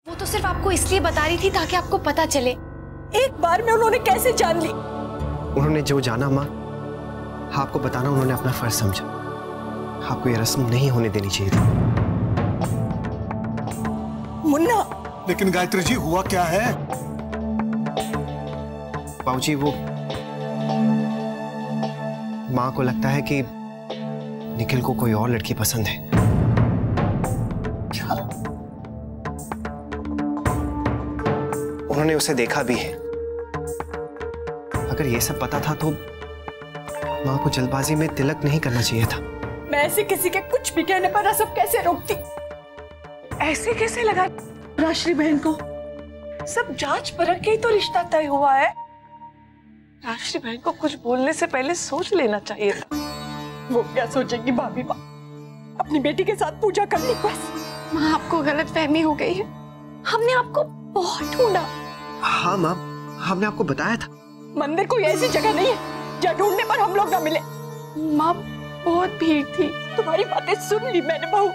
वो तो सिर्फ आपको इसलिए बता रही थी ताकि आपको पता चले। एक बार में उन्होंने कैसे जान ली? उन्होंने जो जाना माँ, आपको बताना उन्होंने अपना फर्ज समझा। आपको ये रस्म नहीं होने देनी चाहिए थी। मुन्ना। लेकिन गायत्री जी हुआ क्या है? बाबूजी वो माँ को लगता है कि निखिल को कोई और लड़की पसंद है। क्या? उन्होंने उसे देखा भी है। अगर ये सब पता था तो माँ को जल्दबाजी में तिलक नहीं करना चाहिए था। मैं ऐसे किसी के कुछ भी कहने पर रसम कैसे रोकती? ऐसे कैसे लगा राश्री बहन को? सब जांच परख के ही तो रिश्ता तय हुआ है। राश्री बहन को कुछ बोलने से पहले सोच लेना चाहिए था। वो क्या सोचेगी भाभी माँ? अपनी बेटी के साथ पूजा करनी बस। माँ आपको गलत फहमी हो गई है। हमने आपको बहुत ढूंढा। हाँ माँ, हमने आपको बताया था। मंदिर कोई ऐसी जगह नहीं है जहाँ ढूंढने पर हम लोग ना मिले। माँ बहुत भीड़ थी। तुम्हारी बातें सुन ली मैंने बहू।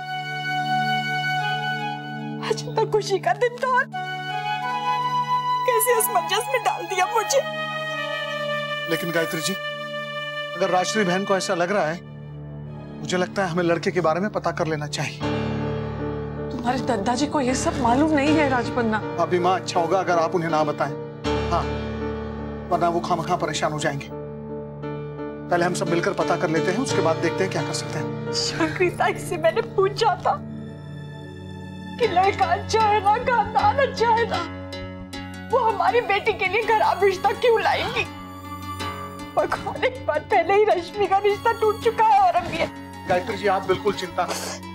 आज तो खुशी का दिन था और कैसे असमंजस में डाल दिया मुझे। लेकिन गायत्री जी, अगर राजश्री बहन को ऐसा लग रहा है, मुझे लगता है हमें लड़के के बारे में पता कर लेना चाहिए। तुम्हारे दादाजी को ये सब मालूम नहीं है राजपन्ना। अभी माँ, अच्छा होगा अगर आप उन्हें ना बताएं। हाँ, वरना वो खामखा परेशान हो जाएंगे। पहले हम सब मिलकर पता कर लेते हैं, उसके बाद देखते हैं क्या कर सकते हैं। शंकरिता से मैंने पूछा था कि लड़का अच्छा है ना, खानदान अच्छा है ना, वो हमारी बेटी के लिए खराब रिश्ता क्यों लाएंगी? भगवान, एक बार पहले ही रश्मि का रिश्ता टूट चुका है और अब ये। गायत्री जी आप बिल्कुल चिंता न करें।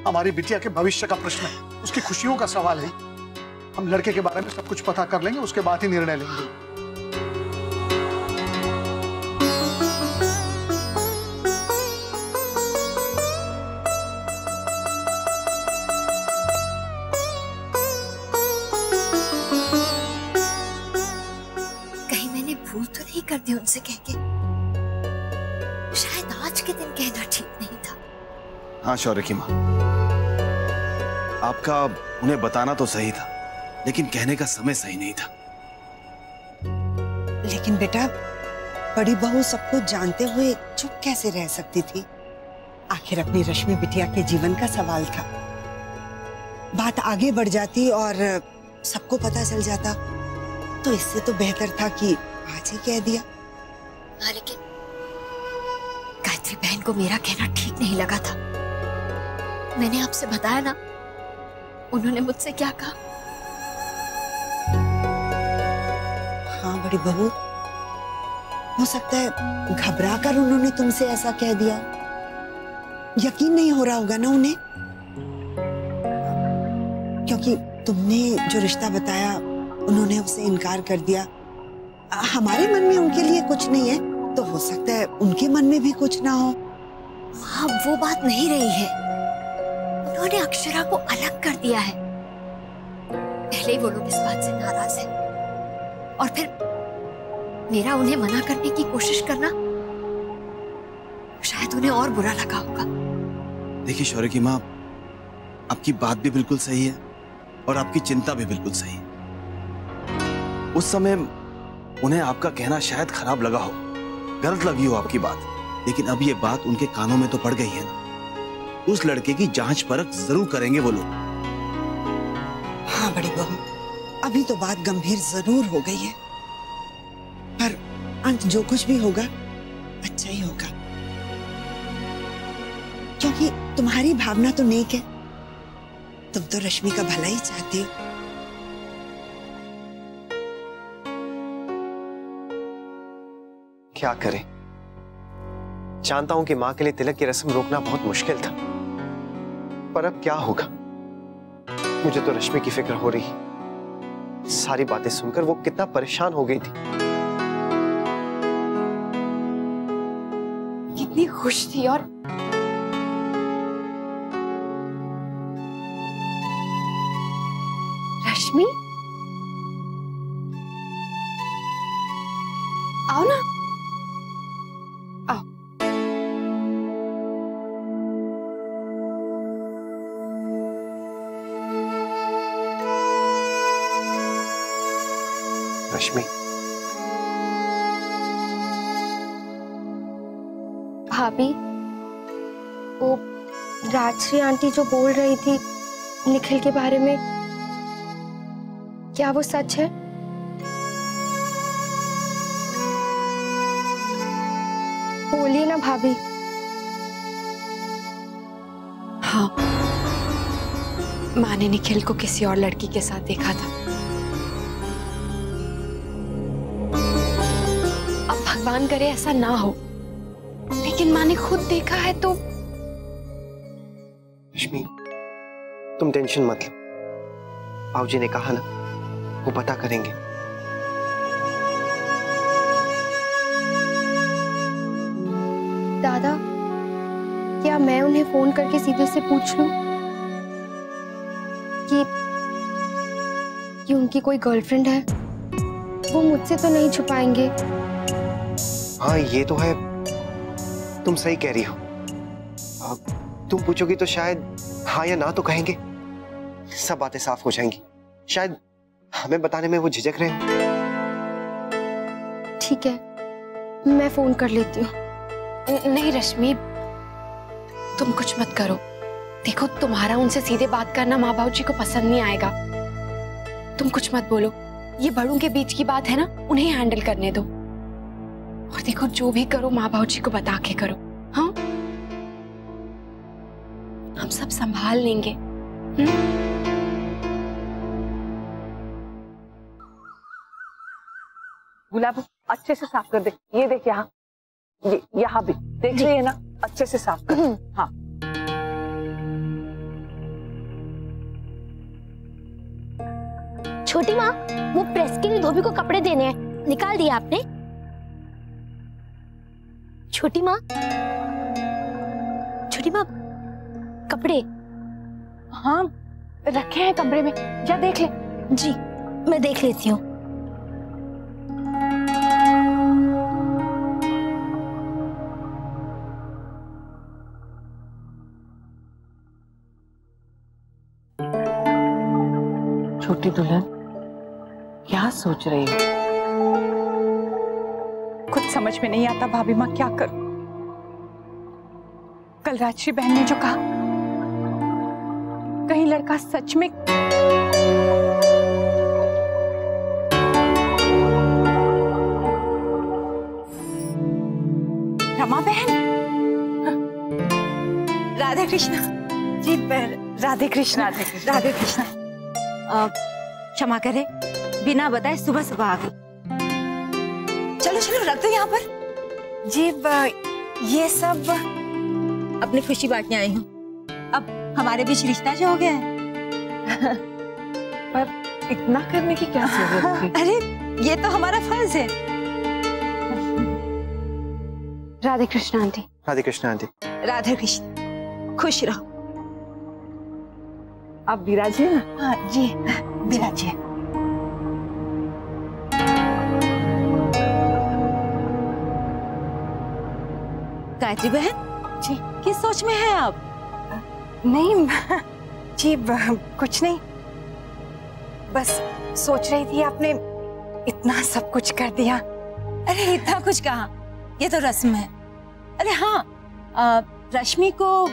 हमारी बिटिया के भविष्य का प्रश्न है, उसकी खुशियों का सवाल है। हम लड़के के बारे में सब कुछ पता कर लेंगे, उसके बाद ही निर्णय लेंगे। कहीं मैंने भूल तो नहीं कर दी उनसे कह के? शायद आज के दिन कहना ठीक नहीं था। हाँ शौर्य की माँ, आपका उन्हें बताना तो सही था, लेकिन कहने का समय सही नहीं था। लेकिन बेटा, बड़ी बहू सबको जानते हुए चुप कैसे रह सकती थी? आखिर अपनी रश्मि बिटिया के जीवन का सवाल था। बात आगे बढ़ जाती और सबको पता चल जाता तो इससे तो बेहतर था कि आज ही कह दिया। हाँ, लेकिन गायत्री बहन को मेरा कहना ठीक नहीं लगा था। मैंने आपसे बताया ना उन्होंने मुझसे क्या कहा। हाँ बड़ी बहू, हो सकता है घबरा कर उन्होंने तुमसे ऐसा कह दिया। यकीन नहीं हो रहा होगा ना उन्हें, क्योंकि तुमने जो रिश्ता बताया उन्होंने उससे इनकार कर दिया। हमारे मन में उनके लिए कुछ नहीं है तो हो सकता है उनके मन में भी कुछ ना हो। हाँ, वो बात नहीं रही है। उन्होंने अक्षरा को अलग कर दिया है। पहले ही वो लोग इस बात से नाराज हैं और फिर मेरा उन्हें मना करने की कोशिश करना शायद उन्हें और बुरा लगा होगा। देखिए शौर्य की माँ, आपकी बात भी बिल्कुल सही है और आपकी चिंता भी बिल्कुल सही है। उस समय उन्हें आपका कहना शायद खराब लगा हो, गलत लगी हो आपकी बात, लेकिन अब ये बात उनके कानों में तो पड़ गई है ना। उस लड़के की जांच परख जरूर करेंगे वो लोग। हाँ बड़ी बहू, अभी तो बात गंभीर जरूर हो गई है, पर अंत जो कुछ भी होगा अच्छा ही होगा, क्योंकि तुम्हारी भावना तो नेक है। तुम तो रश्मि का भला ही चाहती हो। क्या करें, जानता हूं कि मां के लिए तिलक की रस्म रोकना बहुत मुश्किल था, पर अब क्या होगा। मुझे तो रश्मि की फिक्र हो रही। सारी बातें सुनकर वो कितना परेशान हो गई थी। कितनी खुश थी और रश्मि, आओ ना, आओ। रश्मि, भाभी, वो राजश्री आंटी जो बोल रही थी निखिल के बारे में, क्या वो सच है? बोलिए ना भाभी। हाँ, माँ ने निखिल को किसी और लड़की के साथ देखा था। अब भगवान करे ऐसा ना हो, लेकिन माँ ने खुद देखा है तो। रश्मि, तुम टेंशन मत लो, बाबूजी ने कहा ना, वो पता करेंगे। दादा, क्या मैं उन्हें फोन करके सीधे से पूछ लूं कि उनकी कोई गर्लफ्रेंड है? वो मुझसे तो नहीं छुपाएंगे। हाँ, ये तो है, तुम सही कह रही हो। तुम पूछोगी तो शायद हाँ या ना तो कहेंगे, सब बातें साफ हो जाएंगी। शायद हमें बताने में वो झिझक रहे हैं। ठीक है, मैं फोन कर लेती हूँ। नहीं रश्मि, तुम कुछ मत करो। देखो, तुम्हारा उनसे सीधे बात करना माँ बाबू जी को पसंद नहीं आएगा। तुम कुछ मत बोलो, ये बड़ों के बीच की बात है ना, उन्हें हैंडल करने दो। और देखो, जो भी करो माँ बाबू जी को बता के करो। हाँ, हम सब संभाल लेंगे। गुलाब, अच्छे से साफ कर दे। ये देख, यहाँ, ये यहाँ भी देख रही है ना, अच्छे से साफ कर। हाँ, छोटी माँ, वो प्रेस के लिए धोबी को कपड़े देने हैं, निकाल दिया आपने? छोटी माँ, छोटी माँ, कपड़े। हाँ, रखे हैं कमरे में, जा देख ले। जी, मैं देख लेती हूँ। छोटी दुल्हन, क्या सोच रही हो? कुछ समझ में नहीं आता भाभी माँ, क्या करूं? कल राजश्री बहन ने जो कहा, कहीं लड़का सच में। रमा बहन, राधे कृष्णा जी। राधे कृष्णा, राधे कृष्णा। क्षमा करे, बिना बताए सुबह सुबह आ गई। चलो चलो, रख दो यहाँ पर। जी, ये सब अपनी खुशी बांटने आई हूँ। अब हमारे बीच रिश्ता जो हो गया है। पर इतना करने की क्या जरूरत थी? अरे, ये तो हमारा फर्ज है। राधे कृष्ण आंटी। राधे कृष्ण आंटी। राधे कृष्ण, खुश रहो। आप विराजिए ना। हाँ जी, विराजिए। गायत्री बहन जी, किस सोच में हैं आप? नहीं जी, कुछ नहीं, बस सोच रही थी आपने इतना सब कुछ कर दिया। अरे, इतना कुछ कहा, ये तो रस्म है। अरे हाँ, रश्मि को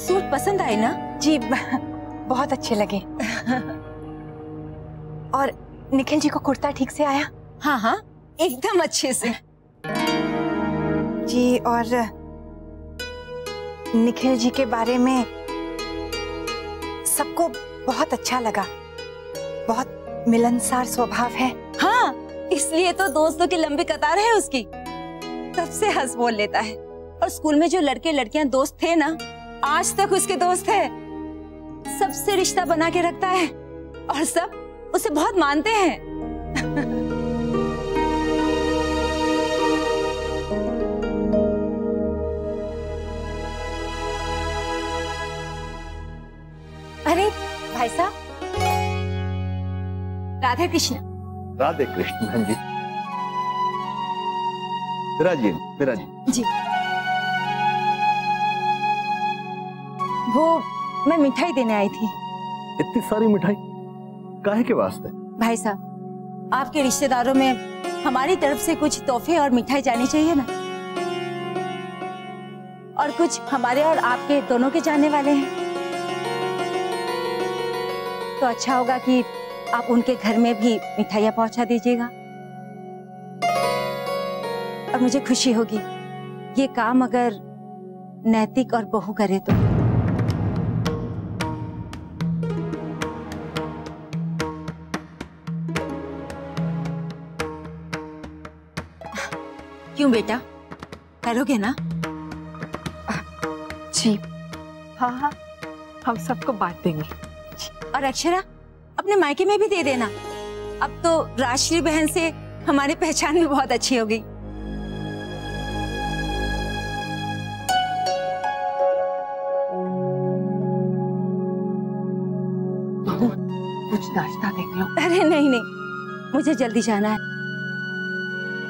सूट पसंद आए ना? जी, बहुत अच्छे लगे। और निखिल जी को कुर्ता ठीक से आया? हाँ हाँ, एकदम अच्छे से। जी, और निखिल जी के बारे में सबको बहुत अच्छा लगा, बहुत मिलनसार स्वभाव है। हाँ, इसलिए तो दोस्तों की लंबी कतार है उसकी, सबसे हंस बोल लेता है। और स्कूल में जो लड़के लड़कियां दोस्त थे ना, आज तक उसके दोस्त है। सबसे रिश्ता बना के रखता है और सब उसे बहुत मानते हैं। अरे भाई साहब, राधे कृष्ण। राधे कृष्ण बहन जी। विराजिए, विराजिए। जी, वो मैं मिठाई देने आई थी। इतनी सारी मिठाई काहे के वास्ते? भाई साहब, आपके रिश्तेदारों में हमारी तरफ से कुछ तोहफे और मिठाई जानी चाहिए ना, और कुछ हमारे और आपके दोनों के जाने वाले हैं, तो अच्छा होगा कि आप उनके घर में भी मिठाइयाँ पहुंचा दीजिएगा। और मुझे खुशी होगी ये काम अगर नैतिक और बहू करे तो। क्यों बेटा, करोगे ना? जी हाँ हाँ, हम सबको बांट देंगे। और अक्षरा, अपने मायके में भी दे देना। अब तो राजश्री बहन से हमारी पहचान भी बहुत अच्छी हो गई। बहू, कुछ नाश्ता देख लो। अरे नहीं नहीं, मुझे जल्दी जाना है।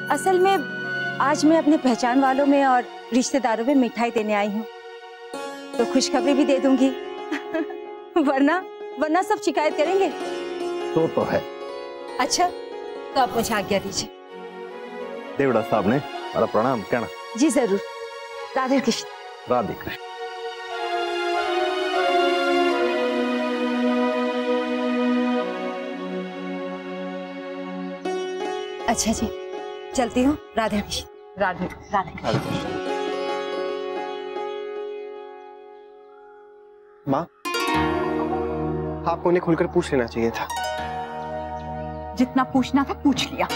असल में आज मैं अपने पहचान वालों में और रिश्तेदारों में मिठाई देने आई हूँ, तो खुशखबरी भी दे दूंगी। वरना सब शिकायत करेंगे। तो है। अच्छा, तो आप मुझे आज्ञा दीजिए। देवड़ा साहब ने हमारा प्रणाम कहना। जी जरूर। राधे कृष्ण। राधे कृष्ण। अच्छा जी, चलती हूँ। राधे कृष्ण। राधे राधे कृष्ण। माँ, आपको उन्हें खुलकर पूछ लेना चाहिए था। जितना पूछना था पूछ लिया।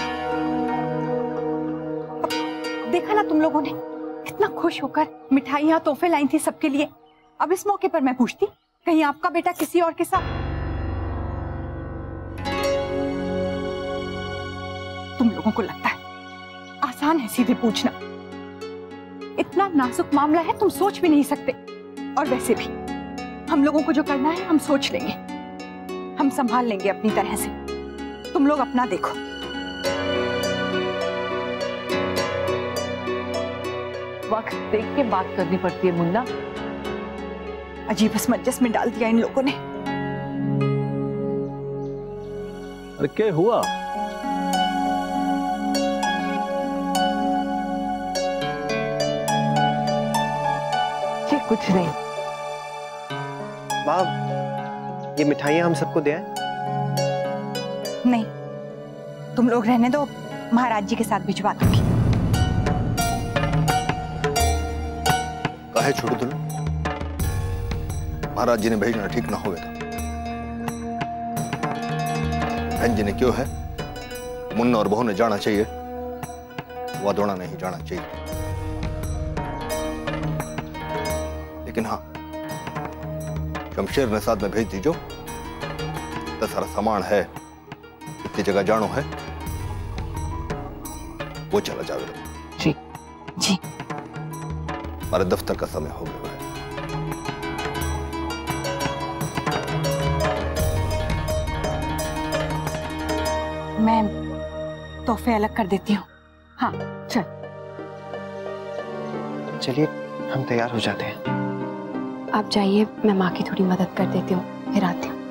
देखा ना तुम लोगों ने कितना खुश होकर मिठाइयाँ तोहफे लाई थी सबके लिए। अब इस मौके पर मैं पूछती, कहीं आपका बेटा किसी और के साथ? तुम लोगों को लगता है आसान है सीधे पूछना? इतना नाजुक मामला है, तुम सोच भी नहीं सकते। और वैसे भी हम लोगों को जो करना है हम सोच लेंगे, हम संभाल लेंगे अपनी तरह से। तुम लोग अपना देखो। वक्त देख के बात करनी पड़ती है मुन्ना। अजीब असमंजस में डाल दिया इन लोगों ने। अरे क्या हुआ? जी कुछ नहीं। माँ, ये मिठाइयाँ हम सबको दे आए? नहीं, तुम लोग रहने दो, महाराज जी के साथ भिजवा दूंगी। काहे छोड़ दो, महाराज जी ने भेजना ठीक ना होगा। बहन जी ने क्यों है, मुन्ना और बहू ने जाना चाहिए, वादोड़ा नहीं जाना चाहिए। लेकिन हाँ, शमशेर ने साथ में भेज दीजो, तो सारा सामान है, इतनी जगह जानो है, वो चला जाएगा। जी जी। हमारे दफ्तर का समय हो गया है। मैं तोहफे अलग कर देती हूँ। हाँ चल। चलिए, हम तैयार हो जाते हैं। आप जाइए, मैं माँ की थोड़ी मदद कर देती हूँ, फिर आती हूँ।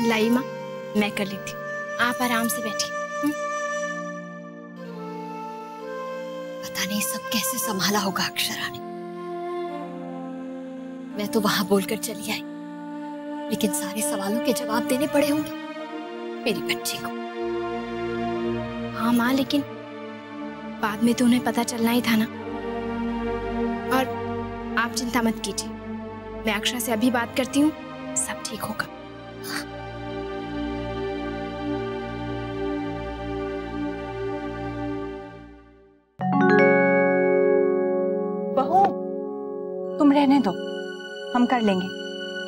लाई माँ, मैं कर लेती हूँ, आप आराम से बैठिए। पता नहीं सब कैसे संभाला होगा अक्षरा ने। मैं तो वहां बोलकर चली आई, लेकिन सारे सवालों के जवाब देने पड़े होंगे मेरी बच्ची को। हाँ माँ, लेकिन बाद में तो उन्हें पता चलना ही था ना। और आप चिंता मत कीजिए, मैं अक्षरा से अभी बात करती हूँ, सब ठीक होगा। बहू, तुम रहने दो, हम कर लेंगे।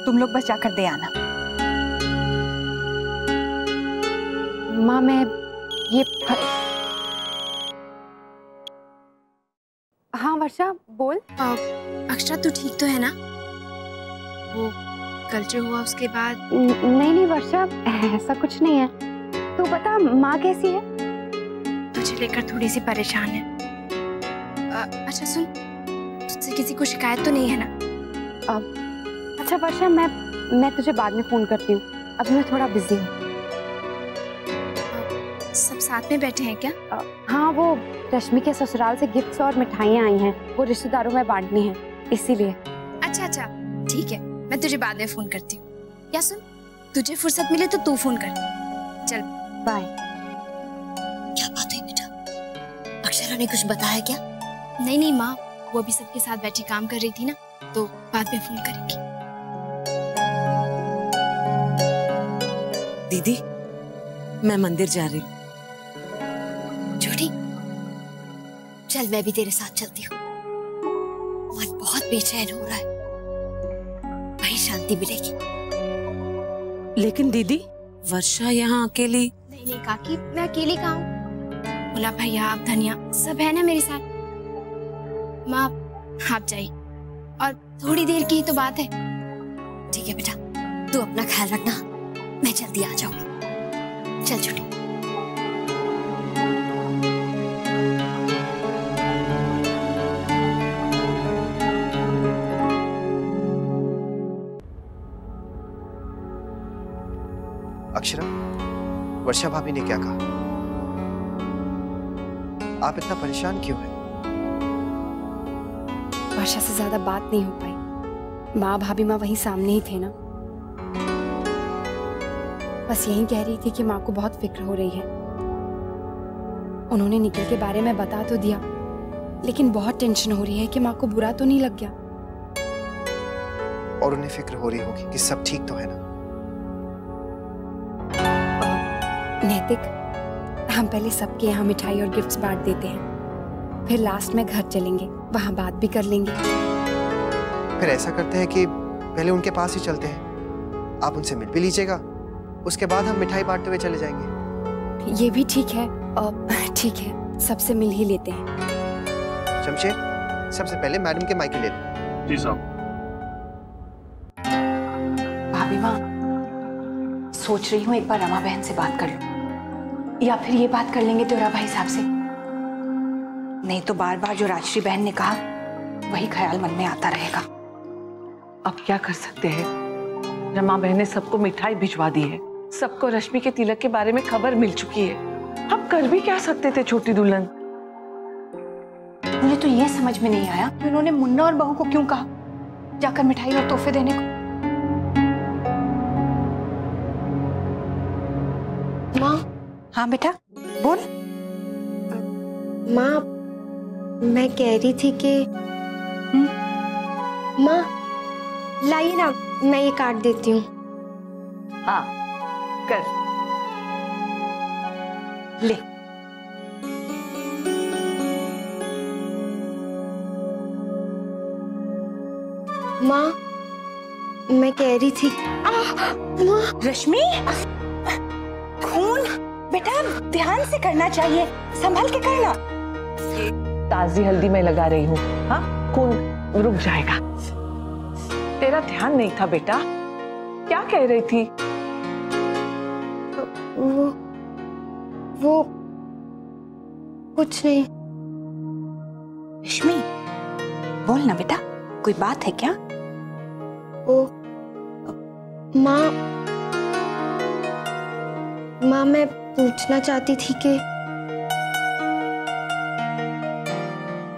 तुम लोग बस जाकर दे आना। माँ, मैं ये हाँ वर्षा बोल। अक्षरा तू ठीक तो है ना? वो कल जो हुआ उसके बाद? नहीं नहीं वर्षा, ऐसा कुछ नहीं है। तू बता, माँ कैसी है? तुझे लेकर थोड़ी सी परेशान है। अच्छा सुन, तुझसे किसी को शिकायत तो नहीं है ना? अच्छा वर्षा, मैं तुझे बाद में फोन करती हूँ, अभी मैं थोड़ा बिजी हूँ। सब साथ में बैठे हैं क्या? हाँ, वो रश्मि के ससुराल से गिफ्ट्स और मिठाइयाँ आई हैं, वो रिश्तेदारों में बांटनी है, इसीलिए। अच्छा अच्छा ठीक है, मैं तुझे बाद में फोन करती हूँ। या सुन, तुझे फुर्सत मिले तो तू फोन कर। चल बाय। क्या बात हुई बेटा? अक्षरा ने कुछ बताया क्या? नहीं नहीं माँ, वो अभी सबके साथ बैठी काम कर रही थी ना, तो बाद में फोन करेंगी। दीदी, मैं मंदिर जा रही हूँ। छोटी, चल मैं भी तेरे साथ चलती हूँ। मन बहुत बेचैन हो रहा है, वहीं शांति मिलेगी। लेकिन दीदी, वर्षा यहाँ अकेली। नहीं नहीं काकी, मैं अकेली कहाँ हूँ? बोला भैया, आप धनिया सब है ना मेरे साथ। माँ आप जाइए, और थोड़ी देर की ही तो बात है। ठीक है बेटा, तू अपना ख्याल रखना, मैं जल्दी आ जाऊंगी। चल छोटी। अक्षरा, वर्षा भाभी ने क्या कहा? आप इतना परेशान क्यों हैं? वर्षा से ज्यादा बात नहीं हो पाई। माँ भाभी माँ वहीं सामने ही थे ना, बस यही कह रही थी कि माँ को बहुत फिक्र हो रही है। उन्होंने निखिल के बारे में बता तो दिया, लेकिन बहुत टेंशन हो रही है कि माँ को बुरा तो नहीं लग गया। और उन्हें फिक्र हो रही होगी कि सब ठीक तो है ना? नैतिक, हम पहले सबके यहाँ मिठाई और गिफ्ट्स बांट देते हैं, फिर लास्ट में घर चलेंगे, वहां बात भी कर लेंगे। फिर ऐसा करते हैं कि पहले उनके पास ही चलते हैं, आप उनसे मिल भी लीजिएगा, उसके बाद हम मिठाई बांटते हुए चले जाएंगे। ये भी ठीक है, ठीक है, सबसे मिल ही लेते हैं। शमशेर, सबसे पहले मैडम के मायके ले लो। जी साहब। भाभी माँ, सोच रही हूँ एक बार रमा बहन से बात कर लूं, या फिर ये बात कर लेंगे त्योरा भाई साहब से। नहीं तो बार बार जो राजश्री बहन ने कहा वही ख्याल मन में आता रहेगा। अब क्या कर सकते हैं, रमा बहन ने सबको मिठाई भिजवा दी है, सबको रश्मि के तिलक के बारे में खबर मिल चुकी है। अब कर भी क्या सकते थे छोटी दुल्हन? मुझे तो ये समझ में नहीं आया कि उन्होंने मुन्ना और बहू को क्यों कहा जाकर मिठाई और तोहफे देने को। माँ। हाँ बेटा बोल। माँ, मैं कह रही थी कि माँ लाइए ना, मैं ये काट देती हूँ। हाँ कर ले। माँ, मैं कह रही थी रश्मि, खून बेटा ध्यान से करना चाहिए, संभल के करना। ताजी हल्दी मैं लगा रही हूँ, हाँ खून रुक जाएगा। तेरा ध्यान नहीं था बेटा, क्या कह रही थी? वो कुछ नहीं। रश्मि बोल ना बेटा, कोई बात है क्या? ओ माँ, मैं पूछना चाहती थी कि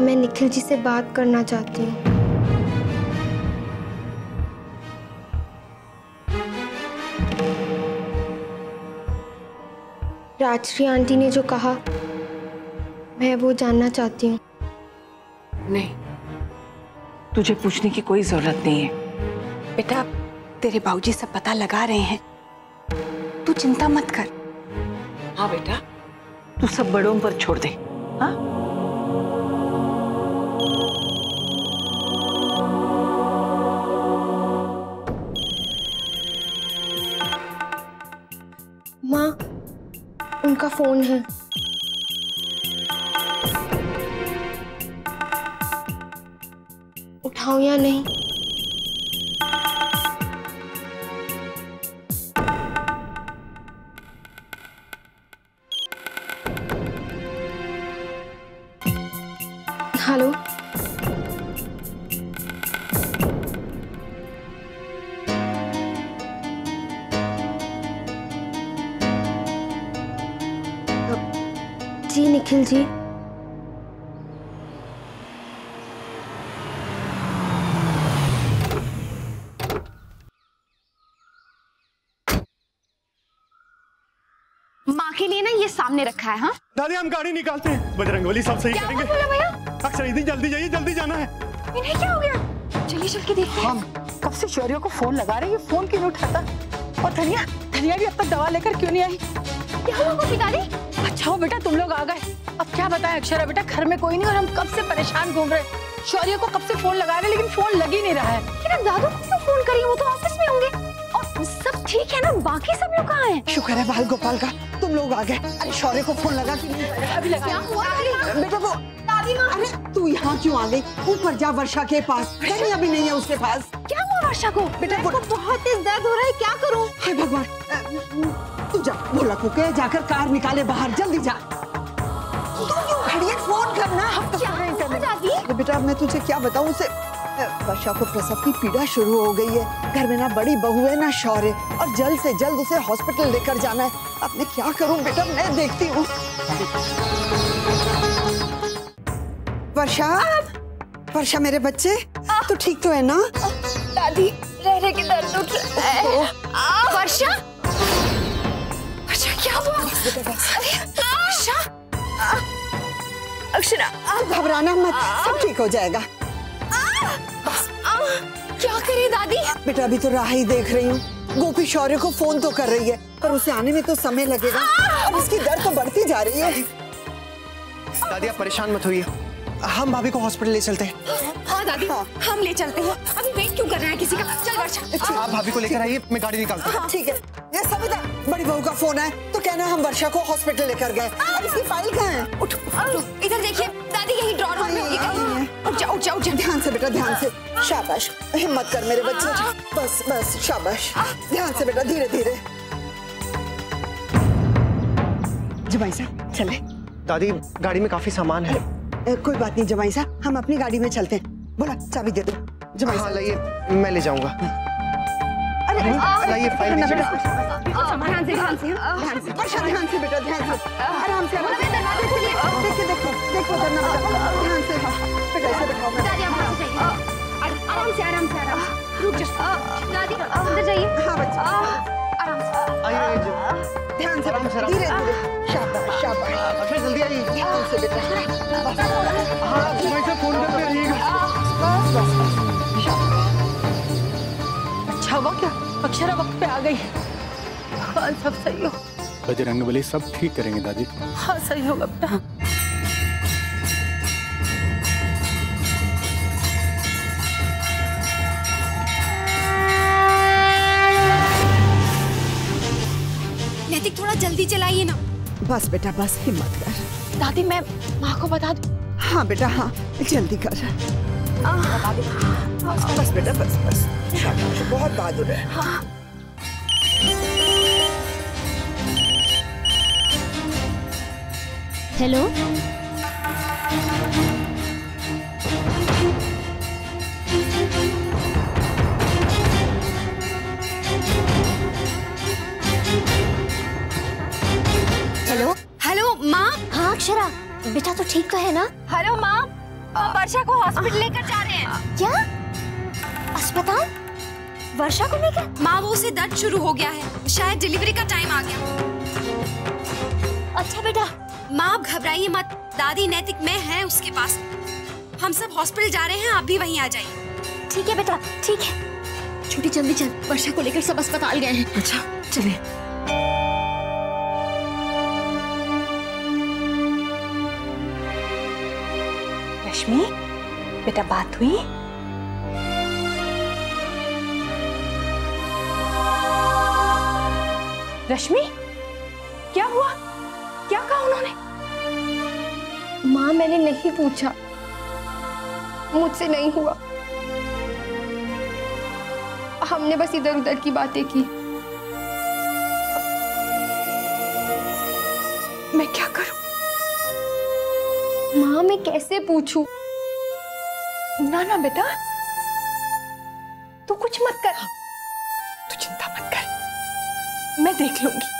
मैं निखिल जी से बात करना चाहती हूँ। राजश्री आंटी ने जो कहा, मैं वो जानना चाहती हूँ। नहीं, तुझे पूछने की कोई जरूरत नहीं है बेटा, तेरे बाबूजी सब पता लगा रहे हैं, तू चिंता मत कर। हाँ बेटा, तू सब बड़ों पर छोड़ दे। हाँ माँ, उनका फोन है। उठाऊं या नहीं? जी निखिल जी। माँ के लिए ना ये सामने रखा है। हाँ दादी हम गाड़ी निकालते हैं, बजरंगबली सब सही करेंगे। क्या बोला भैया? अक्षरा दीदी जल्दी जाइए, जल्दी जाना है। इन्हें क्या हो गया? चलिए चल के देखते हैं। हम कब से शौर्य को फोन लगा रहे हैं, ये फोन क्यों नहीं उठाता? और धनिया भी अब तक दवा लेकर क्यों नहीं आई? क्या हुआ गोपी दादी? अच्छा हो बेटा तुम लोग आ गए। अब क्या बताएं अक्षरा बेटा, घर में कोई नहीं और हम कब से परेशान घूम रहे हैं। शौर्य को कब से फोन लगा रहे हैं लेकिन फोन लग ही नहीं रहा है। लेकिन दादू को क्यों फोन करिए, वो तो ऑफिस में होंगे। और सब ठीक है ना, बाकी सब लोग कहाँ हैं? शुक्र है बाल गोपाल का तुम लोग आ गए। अरे शौर्य को फोन लगा कि नहीं? अभी लगा। क्या हुआ बेटा वो अरे तू यहाँ क्यों आ गई? ऊपर जा वर्षा के पास, धनिया भी नहीं है उसके पास। क्या हुआ वर्षा को? बेटा को बहुत तेज दर्द हो रहा है, क्या करूं? हे भगवान, तू जा भोला को कह जाकर कार निकाले बाहर, जल्दी जा। तू क्यों खड़ी है? फोन करना। क्या हुआ दादी? बेटा मैं तुझे क्या बताऊं, उसे वर्षा को प्रसव की पीड़ा शुरू हो गई है। घर में ना बड़ी बहू है ना शौर्य, और जल्द से जल्द उसे हॉस्पिटल लेकर जाना है। अब मैं क्या करूं बेटा, मैं देखती हूँ। वर्षा, वर्षा मेरे बच्चे, तू ठीक तो है ना? दादी रह के दर्द उठ रहा है। वर्षा, वर्षा क्या हुआ? वर्षा, अक्षरा घबराना मत, सब ठीक हो जाएगा। क्या करे दादी? बेटा अभी तो राह ही देख रही हूँ। गोपी शौर्य को फोन तो कर रही है पर उसे आने में तो समय लगेगा और इसकी दर्द तो बढ़ती जा रही है। दादी आप परेशान मत होइए, हम भाभी को हॉस्पिटल ले चलते हैं। हाँ दादी, हम ले चलते हैं। अभी वेट क्यों कर रहा है किसी का? चल वर्षा। आप भाभी को लेकर आइए, मैं गाड़ी निकालता हूँ। ठीक है। ये सविता, बड़ी बहू का फोन है तो कहना हम वर्षा को हॉस्पिटल लेकर गए। अब इसकी फाइल कहाँ है? उठ, इधर देखिए दादी, यही ड्रॉर रूम में होगी कहीं। उठ जाओ, उठ जाओ, ध्यान से बेटा, ध्यान से। शाबाश, हिम्मत कर मेरे बच्चे। बस बस, शाबाश, ध्यान से बेटा, धीरे धीरे। जमाई साहब चले। दादी गाड़ी में काफी सामान है। कोई बात नहीं जमाई साहब, हम अपनी गाड़ी में चलते हैं। बोला चाबी दे दो जमाई साहब। लाइए, मैं ले जाऊंगा। अरे लाइए फाइल दीजिए। ध्यान से, ध्यान से, ध्यान से। वर्षा ध्यान से बेटा, ध्यान से, आराम से। देखो देखो देखो, ध्यान से बेटा, ऐसे बैठाओ। दादी आप वहाँ से जाइए, आराम से, आराम से, आराम से। रुक जाओ दादी, अंदर जाइए। हाँ बच्चा, आराम से, आइए, ध्यान से, धीरे धीरे। शाबाश शाबाश, अच्छा जल्दी आइए। ध्यान से बेटा। हाँ भाई साहब फोन करते रहिएगा। बस बस। अच्छा हुआ क्या अक्षरा वक्त पे आ गई। हाँ सब सही हो। बजरंगबली सब ठीक करेंगे दादी। हाँ सही होगा बेटा। नैतिक थोड़ा जल्दी चलाइए ना। बस बेटा बस, हिम्मत कर। दादी मैं माँ को बता दूँ? हाँ बेटा हाँ, जल्दी कर। बस बेटा बस बस, शाबाश, बहुत बहादुर है। हाँ। हेलो, हेलो हेलो माँ। हाँ अक्षरा, बेटा तो ठीक तो है ना? हेलो माँ, वर्षा को हॉस्पिटल लेकर जा रहे हैं। क्या? अस्पताल? वर्षा को लेकर? माँ वो उसे दर्द शुरू हो गया है, शायद डिलीवरी का टाइम आ गया। अच्छा बेटा। माँ आप घबराइए मत, दादी नैतिक मैं है उसके पास। हम सब हॉस्पिटल जा रहे हैं, आप भी वहीं आ जाइए। ठीक है बेटा, ठीक है। छोटी जल्दी चल, वर्षा को लेकर सब अस्पताल गए हैं। अच्छा चलिए। रश्मि बेटा बात हुई? रश्मि क्या हुआ, क्या कहा उन्होंने? माँ मैंने नहीं पूछा, मुझसे नहीं हुआ। हमने बस इधर उधर की बातें की। मैं क्या करूं? माँ मैं कैसे पूछूं? ना ना बेटा, तू कुछ मत कर, तू चिंता मत कर, मैं देख लूंगी।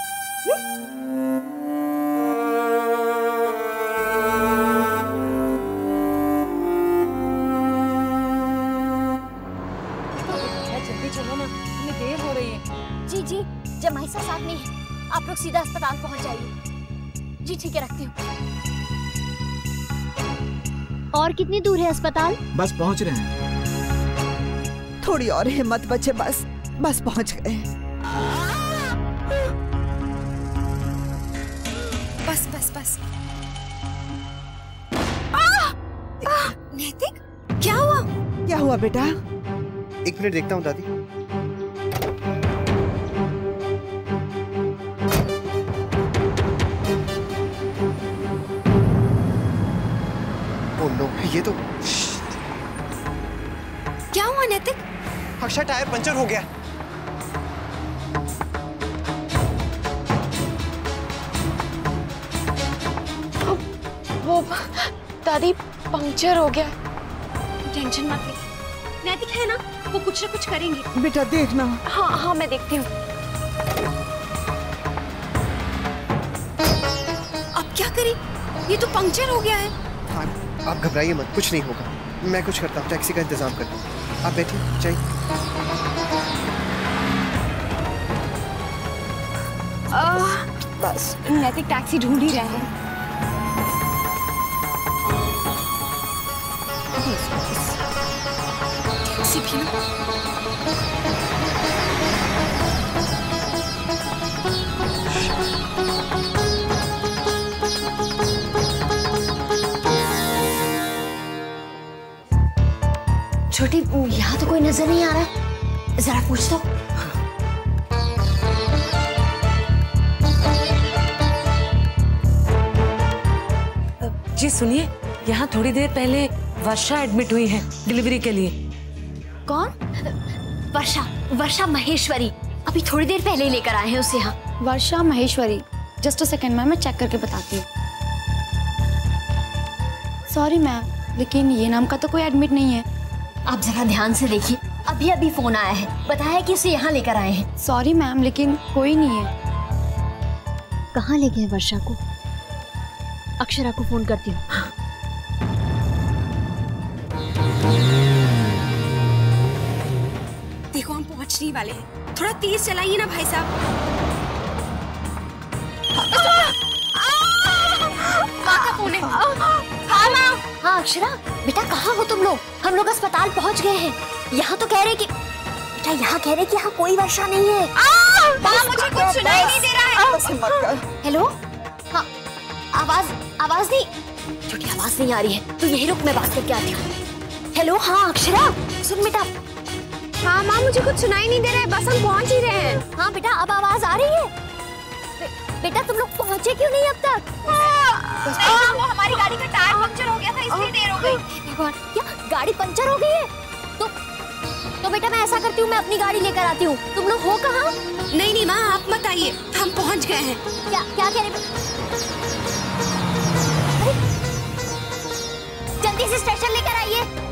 जमाईसा साथ नहीं है, आप लोग सीधा अस्पताल पहुंच जाइए। जी ठीक है, रखती हूँ। और कितनी दूर है अस्पताल? बस पहुंच रहे हैं। थोड़ी और हिम्मत बचे, बस बस पहुंच गए। बस बस बस। नैतिक, क्या हुआ? क्या हुआ बेटा? एक मिनट देखता हूँ दादी। ओह नो, ये तो क्या हुआ नैतिक? अक्षरा टायर पंचर हो गया। वो दादी पंक्चर हो गया। टेंशन मत ले, नैतिक है ना, वो कुछ ना कुछ करेंगे। बेटा देखना। हाँ हाँ मैं देखती हूँ। अब क्या करें? ये तो पंक्चर हो गया है। हाँ, आप घबराइए मत, कुछ नहीं होगा। मैं कुछ करता हूँ, टैक्सी का इंतजाम करता हूँ। आप बैठिए, चाहिए। बस नैतिक टैक्सी ढूंढ ही रहे हैं। टैक्सी भी ना। छोटी, यहाँ तो कोई नजर नहीं आ रहा है, जरा पूछ दो। जी सुनिए, यहाँ थोड़ी देर पहले वर्षा एडमिट हुई है डिलीवरी के लिए। कौन? वर्षा? वर्षा महेश्वरी। अभी थोड़ी देर पहले ही लेकर आए हैं उसे यहाँ। Varsha Maheshwari, just a second ma'am, मैं चेक करके बताती हूँ। सॉरी मैम, लेकिन ये नाम का तो कोई एडमिट नहीं है। आप जरा ध्यान से देखिए, अभी अभी फोन आया है, बताया कि उसे यहाँ लेकर आए हैं। सॉरी मैम, लेकिन कोई नहीं है। कहाँ ले गए वर्षा को? अक्षरा को फोन करती हूँ। देखो हम पहुँचने वाले हैं, थोड़ा तेज चलाइए ना भाई साहब। माँ का फोन है। हाँ माँ। हाँ अक्षरा, बेटा कहाँ हो तुम लोग? हम लोग अस्पताल पहुँच गए हैं। यहाँ तो कह रहे कि बेटा, यहाँ कह रहे कि यहाँ कोई वर्षा नहीं है। माँ मुझे कुछ सुनाई नहीं दे रहा है। हेलो? हाँ, आवाज नहीं, छोटी आवाज नहीं आ रही है। तू यही रुक, मैं बात करके आती हूँ। हेलो? हाँ अक्षरा, सुन बेटा। हाँ माँ, मुझे कुछ सुनाई नहीं दे रहा है, बस हम पहुँच ही रहे हैं। हाँ बेटा, अब आवाज आ रही है। बेटा तुम लोग पहुँचे क्यों नहीं अब तक? वो हमारी गाड़ी का टायर पंक्चर हो गया था, इसलिए देर हो गई। भगवान, क्या गाड़ी पंक्चर हो गई है? तो बेटा मैं ऐसा करती हूँ, मैं अपनी गाड़ी लेकर आती हूँ। तुम लोग हो कहाँ? नहीं नहीं माँ, आप मत आइए, हम पहुँच गए हैं। क्या क्या कह रहे? जल्दी से स्टेशन लेकर आइए।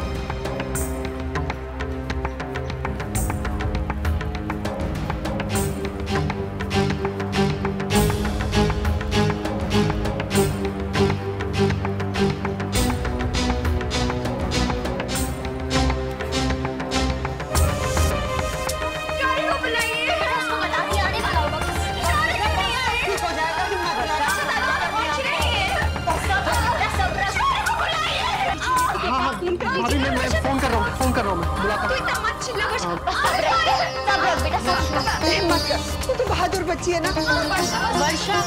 भाभी मैं फोन कर रहा हूँ मैं बुलाता हूँ। तू तो बहादुर बच्ची है ना। वर्षा,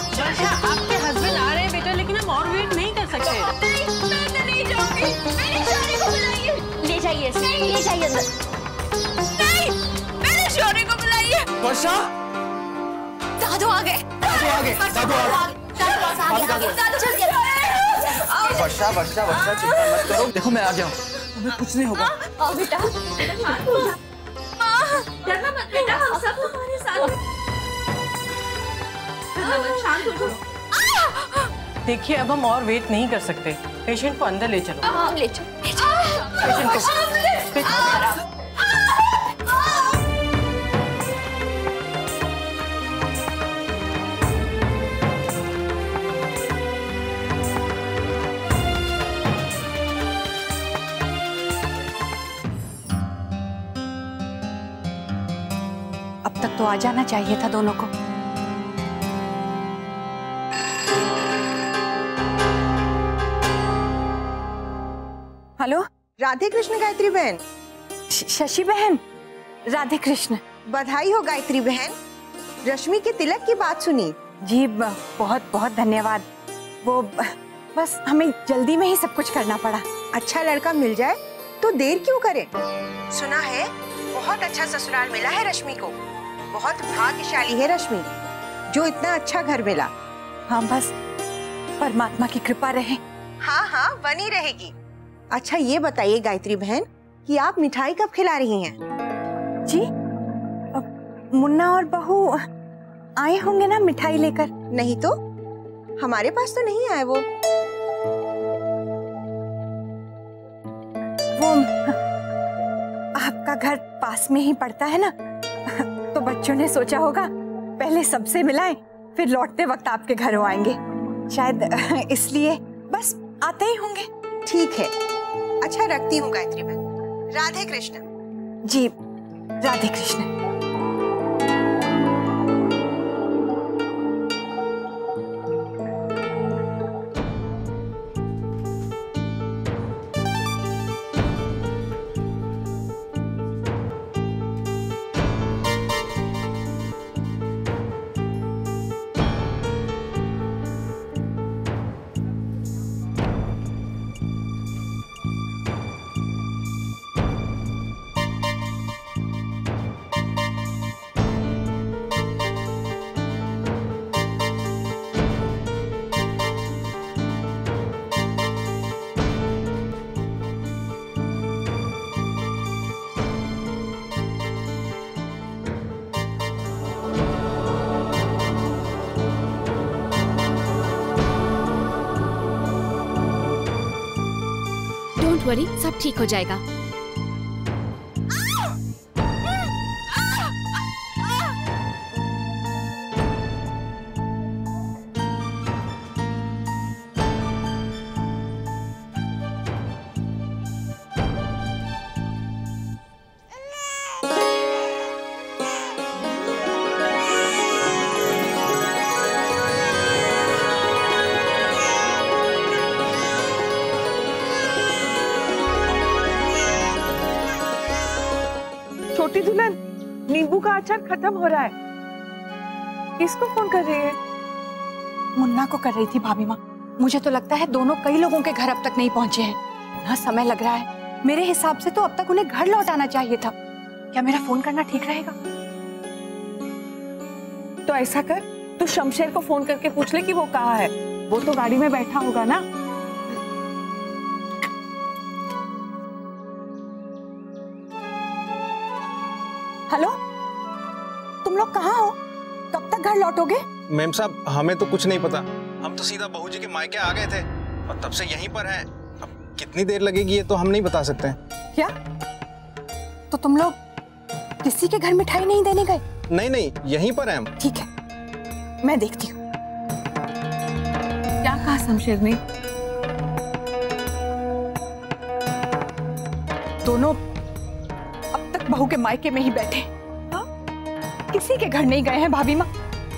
आपके हस्बैंड आ रहे हैं बेटा, लेकिन हम और वेट नहीं कर सकते। नहीं जाऊंगी, मेरे शौर्य को बुलाइए। ले जाइए, ले जाइए अंदर। नहीं, मेरे शौर्य को बुलाइए। वर्षा, दादू आ गए। वर्षा वर्षा वर्षा, चिंता मत करो। देखो मैं आ गया हूँ, तुम्हें कुछ नहीं होगा। आओ बेटा। डरना मत बेटा, हम सब तुम्हारे साथ हैं। शांत हो जाओ। देखिए अब हम और वेट नहीं कर सकते, पेशेंट को अंदर ले चलो। हाँ ले चलो। पेशेंट को अब तक तो आ जाना चाहिए था दोनों को। हेलो, राधे कृष्ण गायत्री बहन। शशि बहन, राधे कृष्ण। बधाई हो गायत्री बहन, रश्मि के तिलक की बात सुनी। जी बहुत बहुत धन्यवाद। वो बस हमें जल्दी में ही सब कुछ करना पड़ा। अच्छा लड़का मिल जाए तो देर क्यों करे। सुना है बहुत अच्छा ससुराल मिला है रश्मि को। बहुत भाग्यशाली है रश्मि जो इतना अच्छा घर मिला। हाँ, बस परमात्मा की कृपा रहे। हाँ हाँ, बनी रहेगी। अच्छा ये बताइए गायत्री बहन कि आप मिठाई कब खिला रही हैं? जी, मुन्ना और बहू आए होंगे ना मिठाई लेकर। नहीं तो हमारे पास तो नहीं आए वो आपका घर पास में ही पड़ता है ना, तो बच्चों ने सोचा होगा पहले सबसे मिलाएं, फिर लौटते वक्त आपके घर आएंगे, शायद इसलिए बस आते ही होंगे। ठीक है, अच्छा रखती हूँ गायत्री बहन। राधे कृष्ण। जी, राधे कृष्ण। वरी सब ठीक हो जाएगा। छोटी दुल्हन, नींबू का अचार खत्म हो रहा है। किसको फोन कर रही है? मुन्ना को कर रही थी भाभी माँ। मुझे तो लगता है दोनों कई लोगों के घर अब तक नहीं पहुंचे हैं। इतना समय लग रहा है। मेरे हिसाब से तो अब तक उन्हें घर लौट आना चाहिए था। क्या मेरा फोन करना ठीक रहेगा? तो ऐसा कर, तू शमशेर को फोन करके पूछ ले कि वो कहाँ है। वो तो गाड़ी में बैठा होगा ना। हेलो, तुम लोग कहाँ हो? कब तक घर लौटोगे? मैम साहब, हमें तो कुछ नहीं पता। हम तो सीधा बहू जी के मायके आ गए थे और तब से यहीं पर हैं। अब कितनी देर लगेगी ये तो हम नहीं बता सकते। क्या? तो तुम लोग किसी के घर मिठाई नहीं देने गए? नहीं नहीं, यहीं पर हैं हम। ठीक है, मैं देखती हूँ। क्या कहा शमशेर ने? दोनों अब तक बहू के मायके में ही बैठे। हाँ? किसी के घर नहीं गए हैं भाभी माँ,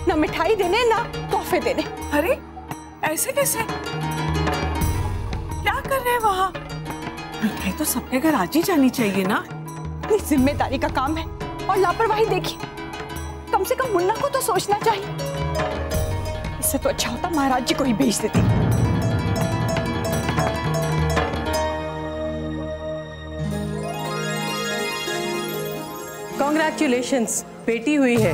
ना मिठाई देने ना तोहफे देने। अरे ऐसे कैसे? क्या कर रहे हैं वहाँ? मिठाई तो सबके घर आज ही जानी चाहिए ना। इतनी जिम्मेदारी का काम है और लापरवाही देखी। कम से कम मुन्ना को तो सोचना चाहिए। इससे तो अच्छा होता महाराज जी को ही भेज देती। कांग्रेचुलेशंस, बेटी हुई है।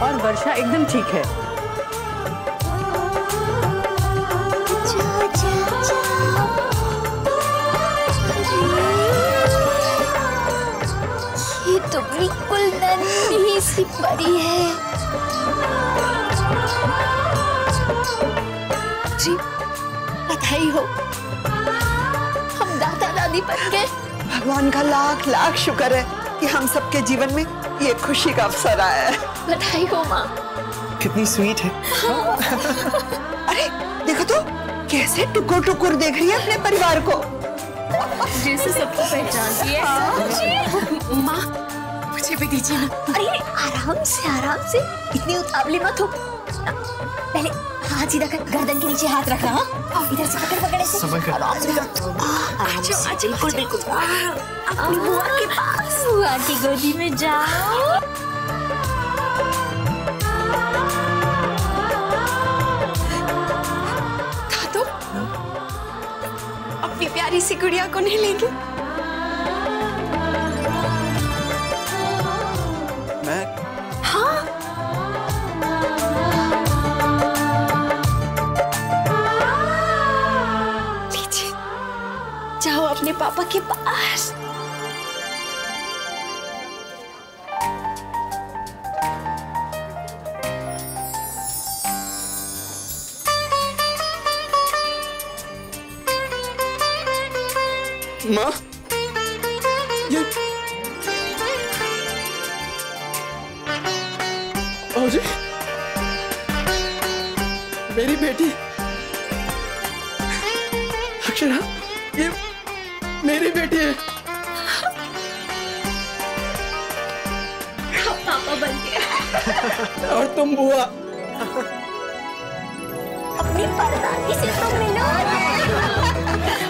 और वर्षा एकदम ठीक है। ये तो बिल्कुल नन्ही सी परी है। जी, बधाई हो, हम दादा दादी बन गए। भगवान का लाख लाख शुक्र है कि हम सबके जीवन में ये खुशी का अवसर आया है। बधाई हो माँ। कितनी स्वीट है। अरे देखो तो कैसे टुकुर टुकुर देख रही है अपने परिवार को, जैसे सबको पहचानती है। माँ मुझे भी दीजिए ना। अरे आराम से इतनी उतावली मत हो। पहले हाथ सीधा कर, गर्दन के नीचे हाथ रखना। हाँ इधर से पकड़ ऐसे। बिल्कुल अपनी बुआ के पास, बुआ की गोदी में जाओ। दादू अपनी प्यारी सी गुड़िया को नहीं लेंगे? मैं? हाँ लीजिए, जाओ अपने पापा के पास। माँ, ये बाबूजी, मेरी बेटी अक्षरा, ये मेरी बेटी है। पापा बन गया। और तुम बुआ। अपनी परदादी से तो मिलो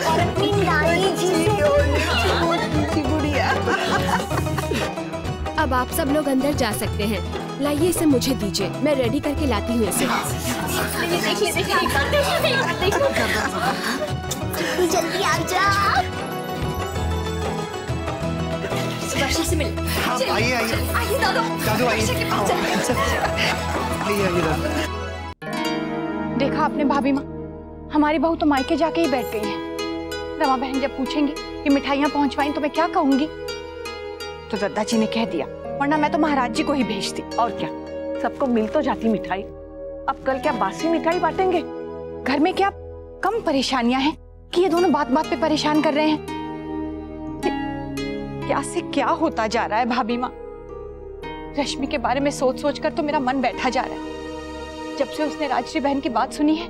और अपनी नानी जी से। गुड़िया। अब आप सब लोग अंदर जा सकते हैं। लाइए इसे मुझे दीजिए, मैं रेडी करके लाती हूँ इसे। जल्दी आ जा। वर्षा से मिल। आइए आइए दादू आइए। देखा आपने भाभी माँ, हमारी बहू तो मायके जाके ही बैठ गई है। रमा बहन जब पूछेंगी कि मिठाइयाँ पहुंचवाई तो मैं क्या कहूंगी? तो दद्दा जी ने कह दिया, वरना मैं तो महाराज जी को ही भेजती। और क्या, सबको मिल तो जाती मिठाई। अब कल क्या बासी मिठाई बांटेंगे? घर में क्या कम परेशानियां हैं कि ये दोनों बात बात पे परेशान कर रहे हैं? क्या से क्या होता जा रहा है भाभी माँ? रश्मि के बारे में सोच सोच कर तो मेरा मन बैठा जा रहा है। जब से उसने राजश्री बहन की बात सुनी है,